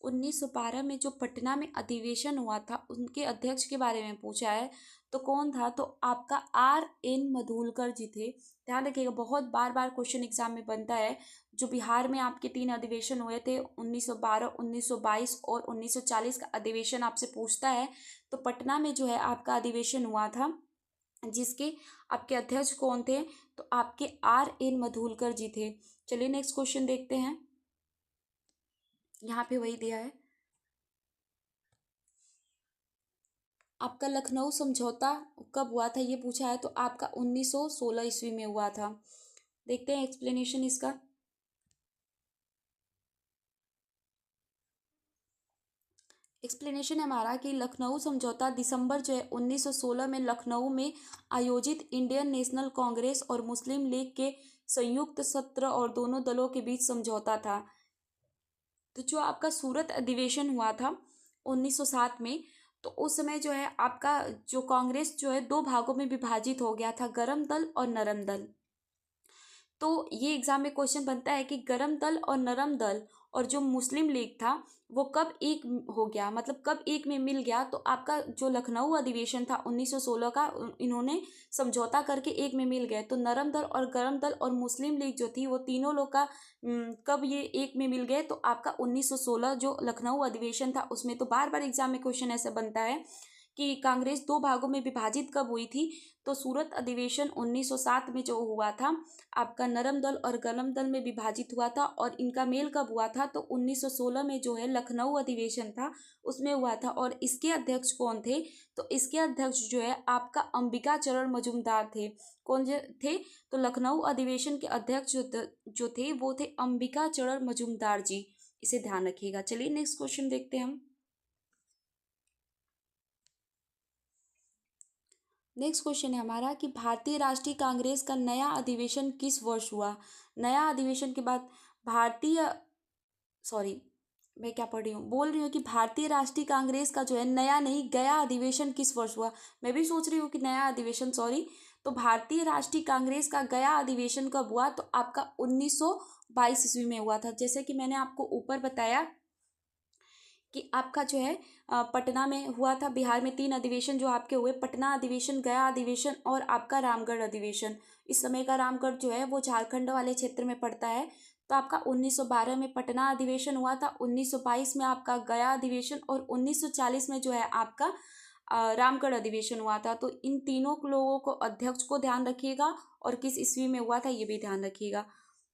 1912 में जो पटना में अधिवेशन हुआ था, उनके अध्यक्ष के बारे में पूछा है, तो कौन था? तो आपका RN मधुलकर जी थे, ध्यान रखिएगा। बहुत बार बार क्वेश्चन एग्जाम में बनता है। जो बिहार में आपके 3 अधिवेशन हुए थे, 1912, 1922 और 1940 का अधिवेशन आपसे पूछता है, तो पटना में जो है आपका अधिवेशन हुआ था, जिसके आपके अध्यक्ष कौन थे? तो आपके RN मधुलकर जी थे। चलिए नेक्स्ट क्वेश्चन देखते हैं। यहाँ पे वही दिया है, आपका लखनऊ समझौता कब हुआ था, ये पूछा है, तो आपका 1916 ईस्वी में हुआ था। देखते हैं एक्सप्लेनेशन इसका। एक्सप्लेनेशन है हमारा कि लखनऊ समझौता दिसंबर जो है 1916 में लखनऊ में आयोजित इंडियन नेशनल कांग्रेस और मुस्लिम लीग के संयुक्त सत्र और दोनों दलों के बीच समझौता था। तो जो आपका सूरत अधिवेशन हुआ था 1907 में, तो उस समय जो है आपका जो कांग्रेस जो है 2 भागों में विभाजित हो गया था, गरम दल और नरम दल। तो ये एग्जाम में क्वेश्चन बनता है कि गरम दल और नरम दल और जो मुस्लिम लीग था वो कब एक हो गया, मतलब कब एक में मिल गया। तो आपका जो लखनऊ अधिवेशन था 1916 का, इन्होंने समझौता करके एक में मिल गए। तो नरम दल और गरम दल और मुस्लिम लीग जो थी वो तीनों लोग का कब ये एक में मिल गए, तो आपका 1916 जो लखनऊ अधिवेशन था उसमें। तो बार बार एग्जाम में क्वेश्चन ऐसा बनता है कि कांग्रेस दो भागों में विभाजित कब हुई थी। तो सूरत अधिवेशन 1907 में जो हुआ था, आपका नरम दल और गरम दल में विभाजित हुआ था। और इनका मेल कब हुआ था, तो 1916 में जो है लखनऊ अधिवेशन था उसमें हुआ था। और इसके अध्यक्ष कौन थे, तो इसके अध्यक्ष जो है आपका अंबिका चरण मजूमदार थे। कौन जो थे, तो लखनऊ अधिवेशन के अध्यक्ष जो थे वो थे अंबिका चरण मजूमदार जी। इसे ध्यान रखिएगा। चलिए नेक्स्ट क्वेश्चन देखते हैं हम। नेक्स्ट क्वेश्चन है हमारा कि भारतीय राष्ट्रीय कांग्रेस का नया अधिवेशन किस वर्ष हुआ। नया अधिवेशन के बाद भारतीय, सॉरी मैं क्या पढ़ रही हूँ, बोल रही हूँ कि भारतीय राष्ट्रीय कांग्रेस का जो है नया नहीं गया अधिवेशन किस वर्ष हुआ। मैं भी सोच रही हूँ कि नया अधिवेशन, सॉरी। तो भारतीय राष्ट्रीय कांग्रेस का गया अधिवेशन कब हुआ, तो आपका 1922 ईस्वी में हुआ था। जैसे कि मैंने आपको ऊपर बताया कि आपका जो है पटना में हुआ था। बिहार में तीन अधिवेशन जो आपके हुए, पटना अधिवेशन, गया अधिवेशन और आपका रामगढ़ अधिवेशन। इस समय का रामगढ़ जो है वो झारखंड वाले क्षेत्र में पड़ता है। तो आपका 1912 में पटना अधिवेशन हुआ था, 1922 में आपका गया अधिवेशन और 1940 में जो है आपका रामगढ़ अधिवेशन हुआ था। तो इन तीनों लोगों को, अध्यक्ष को ध्यान रखिएगा और किस ईस्वी में हुआ था ये भी ध्यान रखिएगा।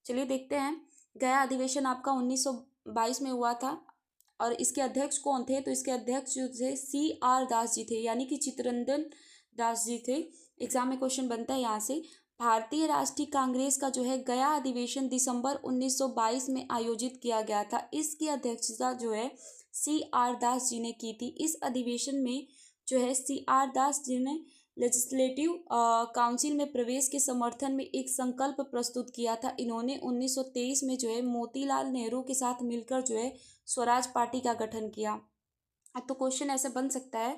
चलिए देखते हैं। गया अधिवेशन आपका 1922 में हुआ था और इसके अध्यक्ष कौन थे, तो इसके अध्यक्ष जो थे CR दास जी थे, यानी कि चित्तरंजन दास जी थे। एग्जाम में क्वेश्चन बनता है यहाँ से। भारतीय राष्ट्रीय कांग्रेस का जो है गया अधिवेशन दिसंबर 1922 में आयोजित किया गया था। इसकी अध्यक्षता जो है CR दास जी ने की थी। इस अधिवेशन में जो है CR दास जी ने लेजिस्लेटिव काउंसिल में प्रवेश के समर्थन में एक संकल्प प्रस्तुत किया था। इन्होंने 1923 में जो है मोतीलाल नेहरू के साथ मिलकर जो है स्वराज पार्टी का गठन किया। तो क्वेश्चन ऐसे बन सकता है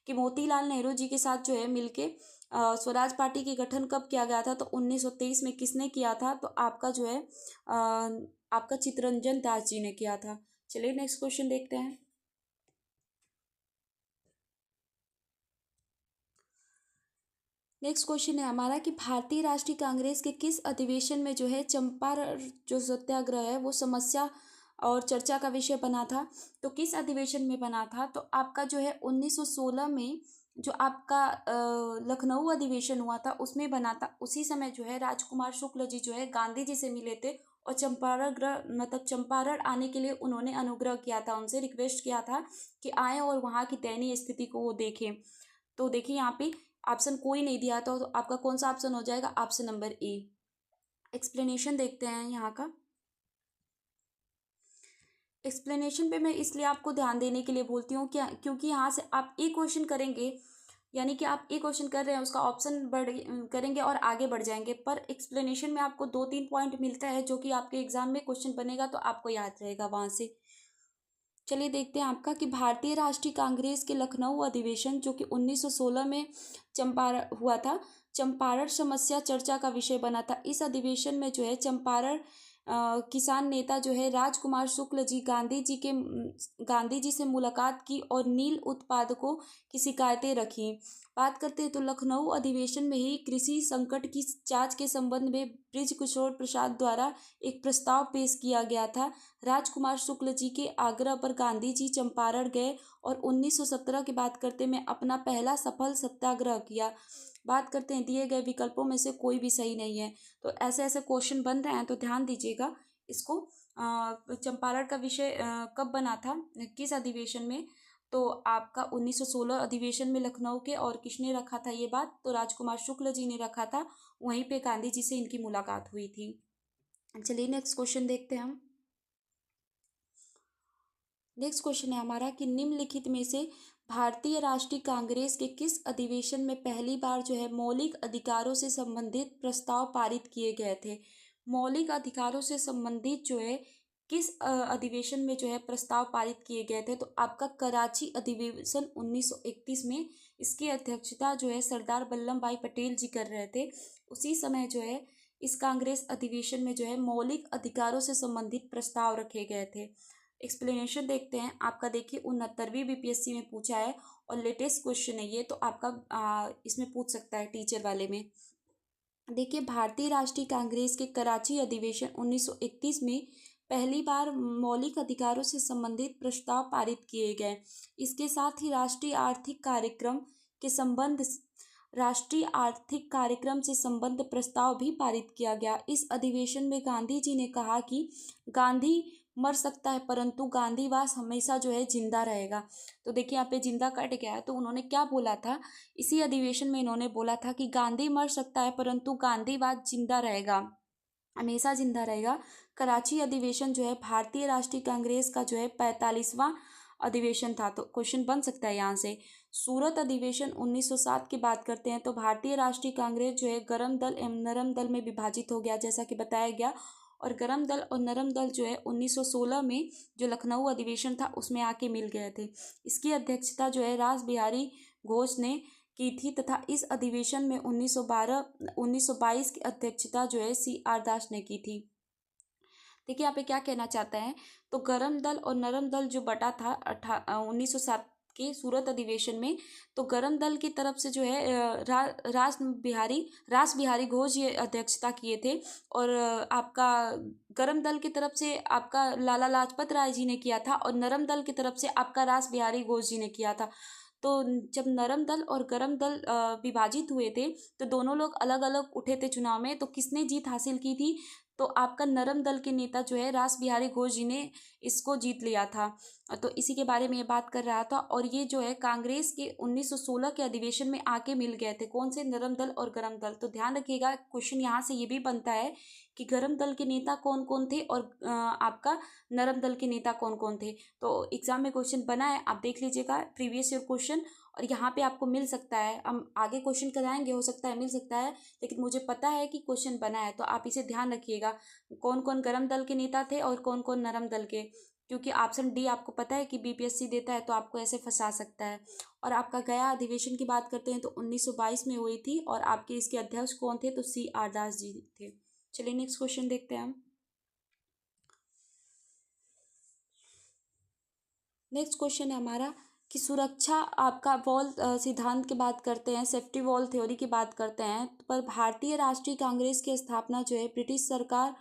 कि मोतीलाल नेहरू जी के साथ जो है मिलके स्वराज पार्टी के गठन कब किया गया था, तो 1923 में किसने किया था, तो आपका जो है आपका चित्तरंजन दास जी ने किया था। चलिए नेक्स्ट क्वेश्चन देखते हैं। नेक्स्ट क्वेश्चन है हमारा कि भारतीय राष्ट्रीय कांग्रेस के किस अधिवेशन में जो है चंपारण जो सत्याग्रह है वो समस्या और चर्चा का विषय बना था। तो किस अधिवेशन में बना था, तो आपका जो है 1916 में जो आपका लखनऊ अधिवेशन हुआ था उसमें बना था। उसी समय जो है राजकुमार शुक्ल जी जो है गांधी जी से मिले थे और चंपारण ग्रह, मतलब चंपारण आने के लिए उन्होंने अनुग्रह किया था, उनसे रिक्वेस्ट किया था कि आए और वहाँ की दयनीय स्थिति को वो देखें। तो देखिए यहाँ पे ऑप्शन कोई नहीं दिया था, तो आपका कौन सा ऑप्शन हो जाएगा, ऑप्शन नंबर ए। एक्सप्लेनेशन देखते हैं यहाँ का। एक्सप्लेनेशन पे मैं इसलिए आपको ध्यान देने के लिए बोलती हूँ क्या, क्योंकि यहाँ से आप एक क्वेश्चन करेंगे, यानी कि आप एक क्वेश्चन कर रहे हैं उसका ऑप्शन बढ़ करेंगे और आगे बढ़ जाएंगे, पर एक्सप्लेनेशन में आपको 2-3 पॉइंट मिलता है जो कि आपके एग्जाम में क्वेश्चन बनेगा तो आपको याद रहेगा वहाँ से। चलिए देखते हैं आपका कि भारतीय राष्ट्रीय कांग्रेस के लखनऊ अधिवेशन जो कि 1916 में चंपारण हुआ था, चंपारण समस्या चर्चा का विषय बना था। इस अधिवेशन में जो है चंपारण किसान नेता जो है राजकुमार शुक्ल जी गांधी जी से मुलाकात की और नील उत्पादकों की शिकायतें रखी। बात करते हैं तो लखनऊ अधिवेशन में ही कृषि संकट की जांच के संबंध में बृज किशोर प्रसाद द्वारा एक प्रस्ताव पेश किया गया था। राजकुमार शुक्ल जी के आग्रह पर गांधी जी चंपारण गए और 1917 की बात करते में अपना पहला सफल सत्याग्रह किया। बात करते हैं दिए गए विकल्पों में से कोई भी सही नहीं है। तो ऐसे ऐसे क्वेश्चन बन रहे हैं तो ध्यान दीजिएगा इसको। चंपारण का विषय कब बना था, किस अधिवेशन में, तो आपका 1916 अधिवेशन में लखनऊ के। और किसने रखा था ये बात, तो राजकुमार शुक्ल जी ने रखा था। वहीं पे गांधी जी से इनकी मुलाकात हुई थी। चलिए नेक्स्ट क्वेश्चन देखते हैं हम। नेक्स्ट क्वेश्चन है हमारा कि निम्नलिखित में से भारतीय राष्ट्रीय कांग्रेस के किस अधिवेशन में पहली बार जो है मौलिक अधिकारों से संबंधित प्रस्ताव पारित किए गए थे। मौलिक अधिकारों से संबंधित जो है किस अधिवेशन में जो है प्रस्ताव पारित किए गए थे, तो आपका कराची अधिवेशन 1931 में। इसकी अध्यक्षता जो है सरदार वल्लभ भाई पटेल जी कर रहे थे। उसी समय जो है इस कांग्रेस अधिवेशन में जो है मौलिक अधिकारों से संबंधित प्रस्ताव रखे गए थे। एक्सप्लेनेशन देखते हैं। आपका देखिए 69वीं बीपीएससी में पूछा है और लेटेस्ट क्वेश्चन है ये, तो आपका इसमें पूछ सकता है टीचर वाले में। देखिए भारतीय राष्ट्रीय कांग्रेस के कराची अधिवेशन 1931 में पहली बार मौलिक अधिकारों से संबंधित प्रस्ताव पारित किए गए। इसके साथ ही राष्ट्रीय आर्थिक कार्यक्रम से संबद्ध प्रस्ताव भी पारित किया गया। इस अधिवेशन में गांधी जी ने कहा कि गांधी मर सकता है परंतु गांधीवाद हमेशा जो है जिंदा रहेगा। तो देखिए यहाँ पे जिंदा कट गया है, तो उन्होंने क्या बोला था इसी अधिवेशन में, इन्होंने बोला था कि गांधी मर सकता है परंतु गांधीवाद जिंदा रहेगा, हमेशा जिंदा रहेगा। कराची अधिवेशन जो है भारतीय राष्ट्रीय कांग्रेस का जो है 45वां अधिवेशन था। तो क्वेश्चन बन सकता है यहाँ से। सूरत अधिवेशन 1907 की बात करते हैं तो भारतीय राष्ट्रीय कांग्रेस जो है गर्म दल एवं नरम दल में विभाजित हो गया, जैसा कि बताया गया। और गर्म दल और नरम दल जो है 1916 में जो लखनऊ अधिवेशन था उसमें आके मिल गए थे। इसकी अध्यक्षता जो है रास बिहारी घोष ने की थी तथा इस अधिवेशन में 1922 की अध्यक्षता जो है CR दास ने की थी। देखिए यहाँ पे क्या कहना चाहता है, तो गरम दल और नरम दल जो बटा था 1907 के सूरत अधिवेशन में, तो गरम दल की तरफ से जो है रास बिहारी घोष ये अध्यक्षता किए थे और आपका गरम दल की तरफ से आपका लाला लाजपत राय जी ने किया था और नरम दल की तरफ से आपका रास बिहारी घोष जी ने किया था। तो जब नरम दल और गरम दल विभाजित हुए थे तो दोनों लोग अलग अलग उठे थे चुनाव में, तो किसने जीत हासिल की थी, तो आपका नरम दल के नेता जो है रास बिहारी घोष जी ने इसको जीत लिया था। तो इसी के बारे में ये बात कर रहा था और ये जो है कांग्रेस के 1916 के अधिवेशन में आके मिल गए थे। कौन से? नरम दल और गरम दल। तो ध्यान रखिएगा क्वेश्चन यहाँ से ये भी बनता है कि गरम दल के नेता कौन कौन थे और आपका नरम दल के नेता कौन कौन थे। तो एग्जाम में क्वेश्चन बना है, आप देख लीजिएगा प्रीवियस ईयर क्वेश्चन, और यहाँ पे आपको मिल सकता है। हम आगे क्वेश्चन कराएंगे, हो सकता है मिल सकता है, लेकिन मुझे पता है कि क्वेश्चन बना है, तो आप इसे ध्यान रखिएगा कौन कौन गरम दल के नेता थे और कौन कौन नरम दल के, क्योंकि ऑप्शन डी आपको पता है कि बीपीएससी देता है तो आपको ऐसे फंसा सकता है। और आपका गया अधिवेशन की बात करते हैं तो 1922 में हुई थी और आपके इसके अध्यक्ष कौन थे, तो CR दास जी थे। चलिए नेक्स्ट क्वेश्चन देखते हैं हम। नेक्स्ट क्वेश्चन है हमारा कि सुरक्षा आपका वॉल सिद्धांत की बात करते हैं, सेफ्टी वॉल थ्योरी की बात करते हैं, पर भारतीय राष्ट्रीय कांग्रेस की स्थापना जो है ब्रिटिश सरकार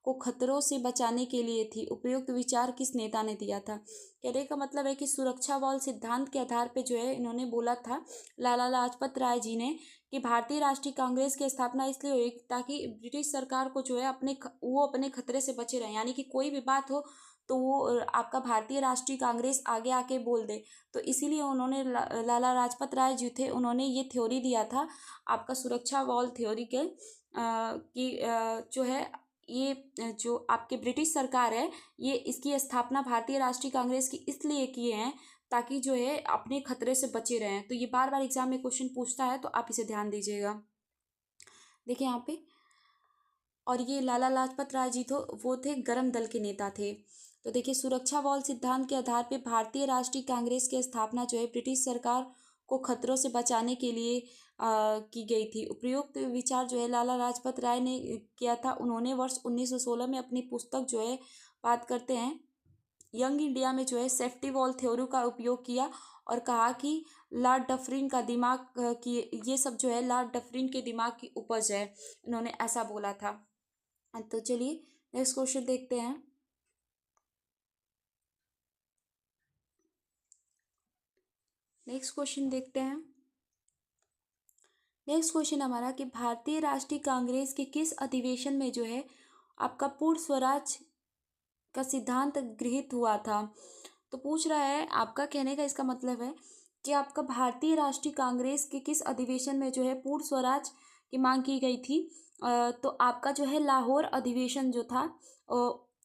को खतरों से बचाने के लिए थी। उपयुक्त विचार किस नेता ने दिया था? कहने का मतलब है कि सुरक्षा वॉल सिद्धांत के आधार पे जो है इन्होंने बोला था लाला लाजपत राय जी ने कि भारतीय राष्ट्रीय कांग्रेस की स्थापना इसलिए हुई ताकि ब्रिटिश सरकार को जो है वो अपने खतरे से बचे रहें, यानी कि कोई भी बात हो तो वो आपका भारतीय राष्ट्रीय कांग्रेस आगे आके बोल दे। तो इसीलिए उन्होंने लाला लाजपत राय जी थे, उन्होंने ये थ्योरी दिया था आपका सुरक्षा वॉल थ्योरी के कि जो है ये जो आपके ब्रिटिश सरकार है ये इसकी स्थापना भारतीय राष्ट्रीय कांग्रेस की इसलिए किए हैं ताकि जो है अपने खतरे से बचे रहें। तो ये बार बार एग्जाम में क्वेश्चन पूछता है, तो आप इसे ध्यान दीजिएगा। देखिए यहाँ पे, और ये लाला लाजपत राय जी वो थे गरम दल के नेता थे। तो देखिए सुरक्षा वॉल सिद्धांत के आधार पे भारतीय राष्ट्रीय कांग्रेस की स्थापना जो है ब्रिटिश सरकार को खतरों से बचाने के लिए की गई थी। उपयुक्त विचार जो है लाला लाजपत राय ने किया था। उन्होंने वर्ष 1916 में अपनी पुस्तक जो है बात करते हैं यंग इंडिया में जो है सेफ्टी वॉल थ्योरी का उपयोग किया और कहा कि लॉर्ड डफरिन का दिमाग की ये सब जो है लॉर्ड डफरिन के दिमाग की उपज है, इन्होंने ऐसा बोला था। तो चलिए नेक्स्ट क्वेश्चन देखते हैं। नेक्स्ट क्वेश्चन देखते हैं। नेक्स्ट क्वेश्चन हमारा कि भारतीय राष्ट्रीय कांग्रेस के किस अधिवेशन में जो है आपका पूर्ण स्वराज का सिद्धांत गृहीत हुआ था? तो पूछ रहा है, आपका कहने का इसका मतलब है कि आपका भारतीय राष्ट्रीय कांग्रेस के किस अधिवेशन में जो है पूर्ण स्वराज की मांग की गई थी? तो आपका जो है लाहौर अधिवेशन जो था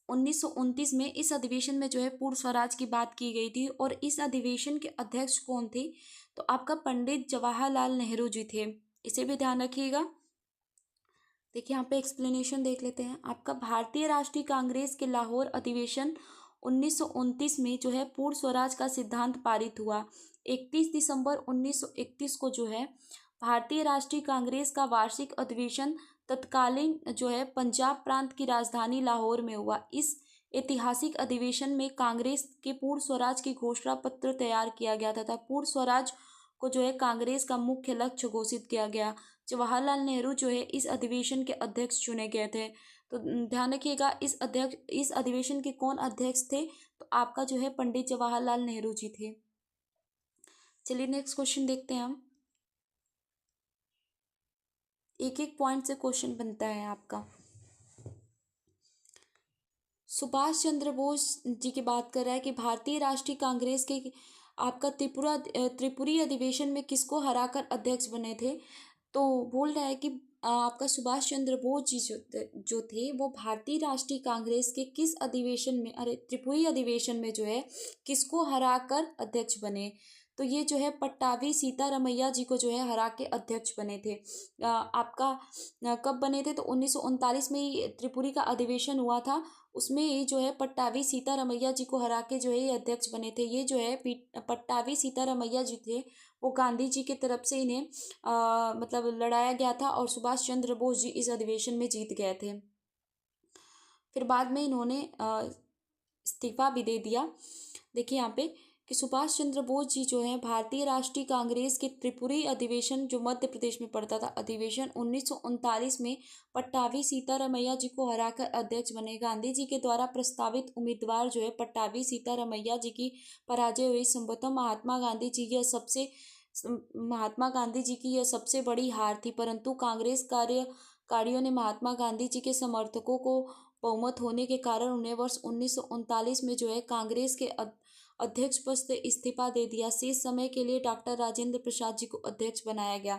1929 में, इस अधिवेशन में जो है पूर्ण स्वराज की बात की गई थी और इस अधिवेशन के अध्यक्ष कौन थे? तो आपका पंडित जवाहरलाल नेहरू जी थे, इसे भी ध्यान रखिएगा। देखिए यहाँ पे एक्सप्लेनेशन देख लेते हैं। आपका भारतीय राष्ट्रीय कांग्रेस के लाहौर अधिवेशन 1929 में जो है पूर्ण स्वराज का सिद्धांत पारित हुआ। 31 दिसंबर 1931 को जो है भारतीय राष्ट्रीय कांग्रेस का वार्षिक अधिवेशन तत्कालीन जो है पंजाब प्रांत की राजधानी लाहौर में हुआ। इस ऐतिहासिक अधिवेशन में कांग्रेस के पूर्ण स्वराज की घोषणा पत्र तैयार किया गया तथा पूर्ण स्वराज को जो है कांग्रेस का मुख्य लक्ष्य घोषित किया गया। जवाहरलाल नेहरू जो है इस अधिवेशन के अध्यक्ष चुने गए थे। तो ध्यान रखिएगा, इस अधिवेशन के कौन अध्यक्ष थे? तो आपका जो है पंडित जवाहरलाल नेहरू जी थे। चलिए नेक्स्ट क्वेश्चन देखते हैं हम। एक एक पॉइंट से क्वेश्चन बनता है आपका। सुभाष चंद्र बोस जी की बात कर रहा है कि भारतीय राष्ट्रीय कांग्रेस के आपका त्रिपुरी अधिवेशन में किसको हराकर अध्यक्ष बने थे? तो बोल रहा है कि आपका सुभाष चंद्र बोस जी जो थे वो भारतीय राष्ट्रीय कांग्रेस के किस अधिवेशन में, अरे त्रिपुरी अधिवेशन में जो है किसको हराकर अध्यक्ष बने? तो ये जो है पट्टाभी सीतारमैया जी को जो है हरा के अध्यक्ष बने थे। आपका कब बने थे? तो 1939 में ही त्रिपुरी का अधिवेशन हुआ था। उसमें ये जो है पट्टाभी सीतारमैया जी को हरा के जो है ये अध्यक्ष बने थे। ये जो है पट्टाभी सीतारमैया जी थे, वो गांधी जी की तरफ से इन्हें मतलब लड़ाया गया था और सुभाष चंद्र बोस जी इस अधिवेशन में जीत गए थे। फिर बाद में इन्होंने इस्तीफा भी दे दिया। देखिए यहाँ पे कि सुभाष चंद्र बोस जी जो है भारतीय राष्ट्रीय कांग्रेस के त्रिपुरी अधिवेशन जो मध्य प्रदेश में पड़ता था, अधिवेशन 1939 में पट्टाभी सीतारमैया जी को हराकर अध्यक्ष बने। गांधी जी के द्वारा प्रस्तावित उम्मीदवार जो है पट्टाभी सीतारमैया जी की पराजय हुई। संभवतः महात्मा गांधी जी की यह सबसे बड़ी हार थी, परंतु कांग्रेस कार्यकारियों ने महात्मा गांधी जी के समर्थकों को बहुमत होने के कारण उन्हें वर्ष 1939 में जो है कांग्रेस के अध्यक्ष पद से इस्तीफा दे दिया। शेष समय के लिए डॉक्टर राजेंद्र प्रसाद जी को अध्यक्ष बनाया गया।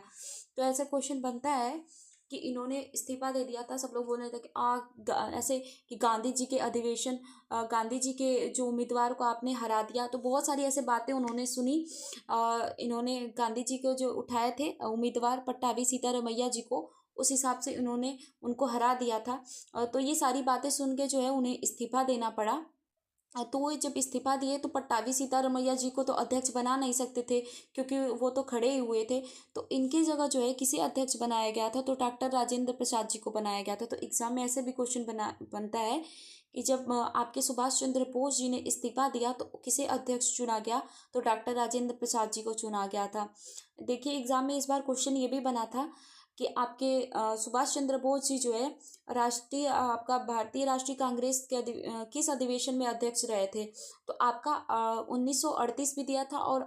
तो ऐसा क्वेश्चन बनता है कि इन्होंने इस्तीफा दे दिया था। सब लोग बोल रहे थे कि ऐसे कि गांधी जी के गांधी जी के जो उम्मीदवार को आपने हरा दिया। तो बहुत सारी ऐसे बातें उन्होंने सुनी। इन्होंने गांधी जी को जो उठाए थे उम्मीदवार पट्टाभी सीतारमैया जी को, उस हिसाब से इन्होंने उनको हरा दिया था। तो ये सारी बातें सुन के जो है उन्हें इस्तीफा देना पड़ा। तो वो जब इस्तीफा दिए तो पट्टाभी सीतारमैया जी को तो अध्यक्ष बना नहीं सकते थे, क्योंकि वो तो खड़े ही हुए थे। तो इनकी जगह जो है किसी अध्यक्ष बनाया गया था, तो डॉक्टर राजेंद्र प्रसाद जी को बनाया गया था। तो एग्जाम में ऐसे भी क्वेश्चन बनता है कि जब आपके सुभाष चंद्र बोस जी ने इस्तीफा दिया तो किसे अध्यक्ष चुना गया? तो डॉक्टर राजेंद्र प्रसाद जी को चुना गया था। देखिए एग्जाम में इस बार क्वेश्चन ये भी बना था कि आपके सुभाष चंद्र बोस जी जो है आपका भारतीय राष्ट्रीय कांग्रेस के किस अधिवेशन में अध्यक्ष रहे थे? तो आपका 1938 भी दिया था और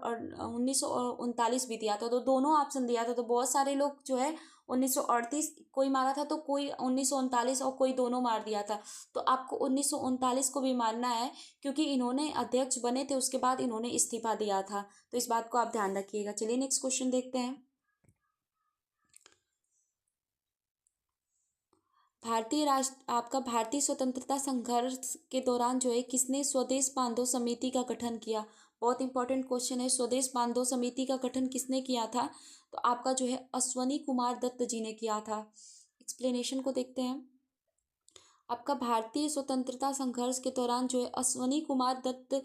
1939 भी दिया था। तो दोनों ऑप्शन दिया था। तो बहुत सारे लोग जो है 1938 कोई मारा था, तो कोई 1939 और कोई दोनों मार दिया था। तो आपको 1939 को भी मानना है, क्योंकि इन्होंने अध्यक्ष बने थे उसके बाद इन्होंने इस्तीफा दिया था। तो इस बात को आप ध्यान रखिएगा। चलिए नेक्स्ट क्वेश्चन देखते हैं। आपका भारतीय स्वतंत्रता संघर्ष के दौरान जो है किसने स्वदेश बांधो समिति का गठन किया? बहुत इंपॉर्टेंट क्वेश्चन है। स्वदेश बांधो समिति का गठन किसने किया था? तो आपका जो है अश्वनी कुमार दत्त जी ने किया था। एक्सप्लेनेशन को देखते हैं। आपका भारतीय स्वतंत्रता संघर्ष के दौरान जो है अश्वनी कुमार दत्त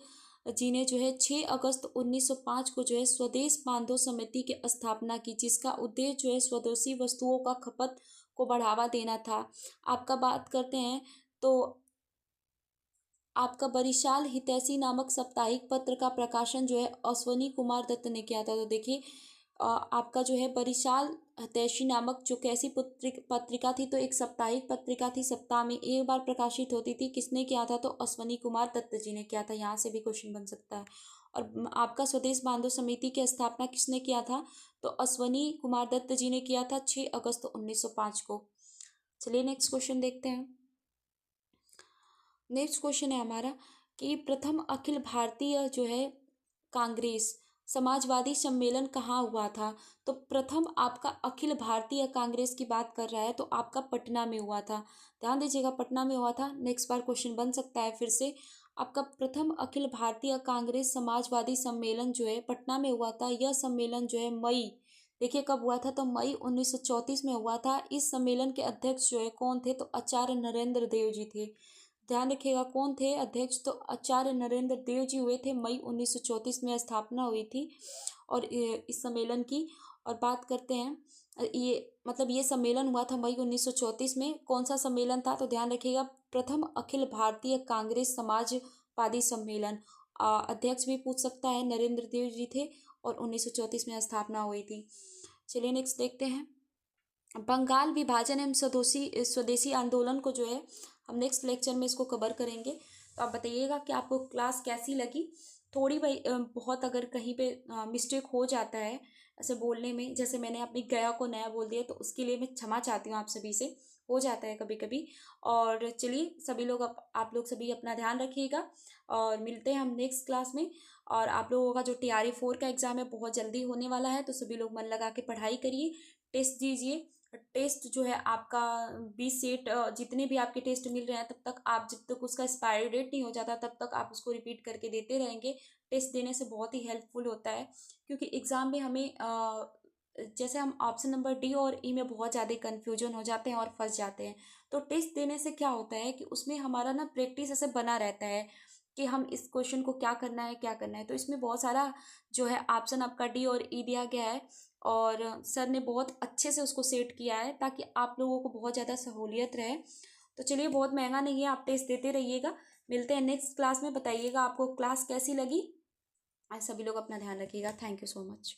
जी ने जो है 6 अगस्त 1905 को जो है स्वदेश बांधो समिति की स्थापना की, जिसका उद्देश्य जो है स्वदेशी वस्तुओं का खपत को बढ़ावा देना था। आपका बात करते हैं तो आपका बरिशाल हितैषी नामक साप्ताहिक पत्र का प्रकाशन जो है अश्वनी कुमार दत्त ने किया था। तो देखिए आपका जो है बरिशाल हितैषी नामक जो कैसी पत्रिका थी? तो एक साप्ताहिक पत्रिका थी, सप्ताह में एक बार प्रकाशित होती थी। किसने किया था? तो अश्वनी कुमार दत्त जी ने किया था। यहाँ से भी क्वेश्चन बन सकता है। और आपका स्वदेश बांधो समिति की स्थापना किसने किया था? तो अश्वनी कुमार दत्त जी ने किया था 6 अगस्त 1905 को। चलिए नेक्स्ट क्वेश्चन देखते हैं। नेक्स्ट क्वेश्चन है हमारा कि प्रथम अखिल भारतीय जो है कांग्रेस समाजवादी सम्मेलन कहाँ हुआ था? तो प्रथम आपका अखिल भारतीय कांग्रेस की बात कर रहा है, तो आपका पटना में हुआ था। ध्यान दीजिएगा, पटना में हुआ था। नेक्स्ट बार क्वेश्चन बन सकता है फिर से। आपका प्रथम अखिल भारतीय कांग्रेस समाजवादी सम्मेलन जो है पटना में हुआ था। यह सम्मेलन जो है मई, देखिए कब हुआ था? तो मई 1934 में हुआ था। इस सम्मेलन के अध्यक्ष जो है कौन थे? तो आचार्य नरेंद्र देव जी थे। ध्यान रखिएगा कौन थे अध्यक्ष? तो आचार्य नरेंद्र देव जी हुए थे। मई 1934 में स्थापना हुई थी और इस सम्मेलन की। और बात करते हैं ये मतलब ये सम्मेलन हुआ था मई 1934 में। कौन सा सम्मेलन था? तो ध्यान रखिएगा, प्रथम अखिल भारतीय कांग्रेस समाजवादी सम्मेलन। अध्यक्ष भी पूछ सकता है, नरेंद्र देव जी थे और 1934 में स्थापना हुई थी। चलिए नेक्स्ट देखते हैं। बंगाल विभाजन एवं स्वदेशी स्वदेशी आंदोलन को जो है हम नेक्स्ट लेक्चर में इसको कवर करेंगे। तो आप बताइएगा कि आपको क्लास कैसी लगी। थोड़ी भाई बहुत अगर कहीं पे मिस्टेक हो जाता है ऐसे बोलने में, जैसे मैंने अपनी गया को नया बोल दिया, तो उसके लिए मैं क्षमा चाहती हूँ आप सभी से, हो जाता है कभी कभी। और चलिए सभी लोग आप लोग सभी अपना ध्यान रखिएगा और मिलते हैं हम नेक्स्ट क्लास में। और आप लोगों का जो TRE 4 का एग्ज़ाम है बहुत जल्दी होने वाला है, तो सभी लोग मन लगा के पढ़ाई करिए, टेस्ट दीजिए। टेस्ट जो है आपका 20 सेट जितने भी आपके टेस्ट मिल रहे हैं तब तक आप, जब तक उसका एक्सपायरी डेट नहीं हो जाता तब तक आप उसको रिपीट करके देते रहेंगे। टेस्ट देने से बहुत ही हेल्पफुल होता है, क्योंकि एग्ज़ाम में हमें जैसे हम ऑप्शन नंबर डी और ई में बहुत ज़्यादा कन्फ्यूजन हो जाते हैं और फंस जाते हैं। तो टेस्ट देने से क्या होता है कि उसमें हमारा ना प्रैक्टिस ऐसे बना रहता है कि हम इस क्वेश्चन को क्या करना है क्या करना है। तो इसमें बहुत सारा जो है ऑप्शन आपका डी और ई दिया गया है, और सर ने बहुत अच्छे से उसको सेट किया है ताकि आप लोगों को बहुत ज़्यादा सहूलियत रहे। तो चलिए, बहुत महंगा नहीं है, आप टेस्ट देते रहिएगा। मिलते हैं नेक्स्ट क्लास में, बताइएगा आपको क्लास कैसी लगी। आज सभी लोग अपना ध्यान रखिएगा। Thank you so much.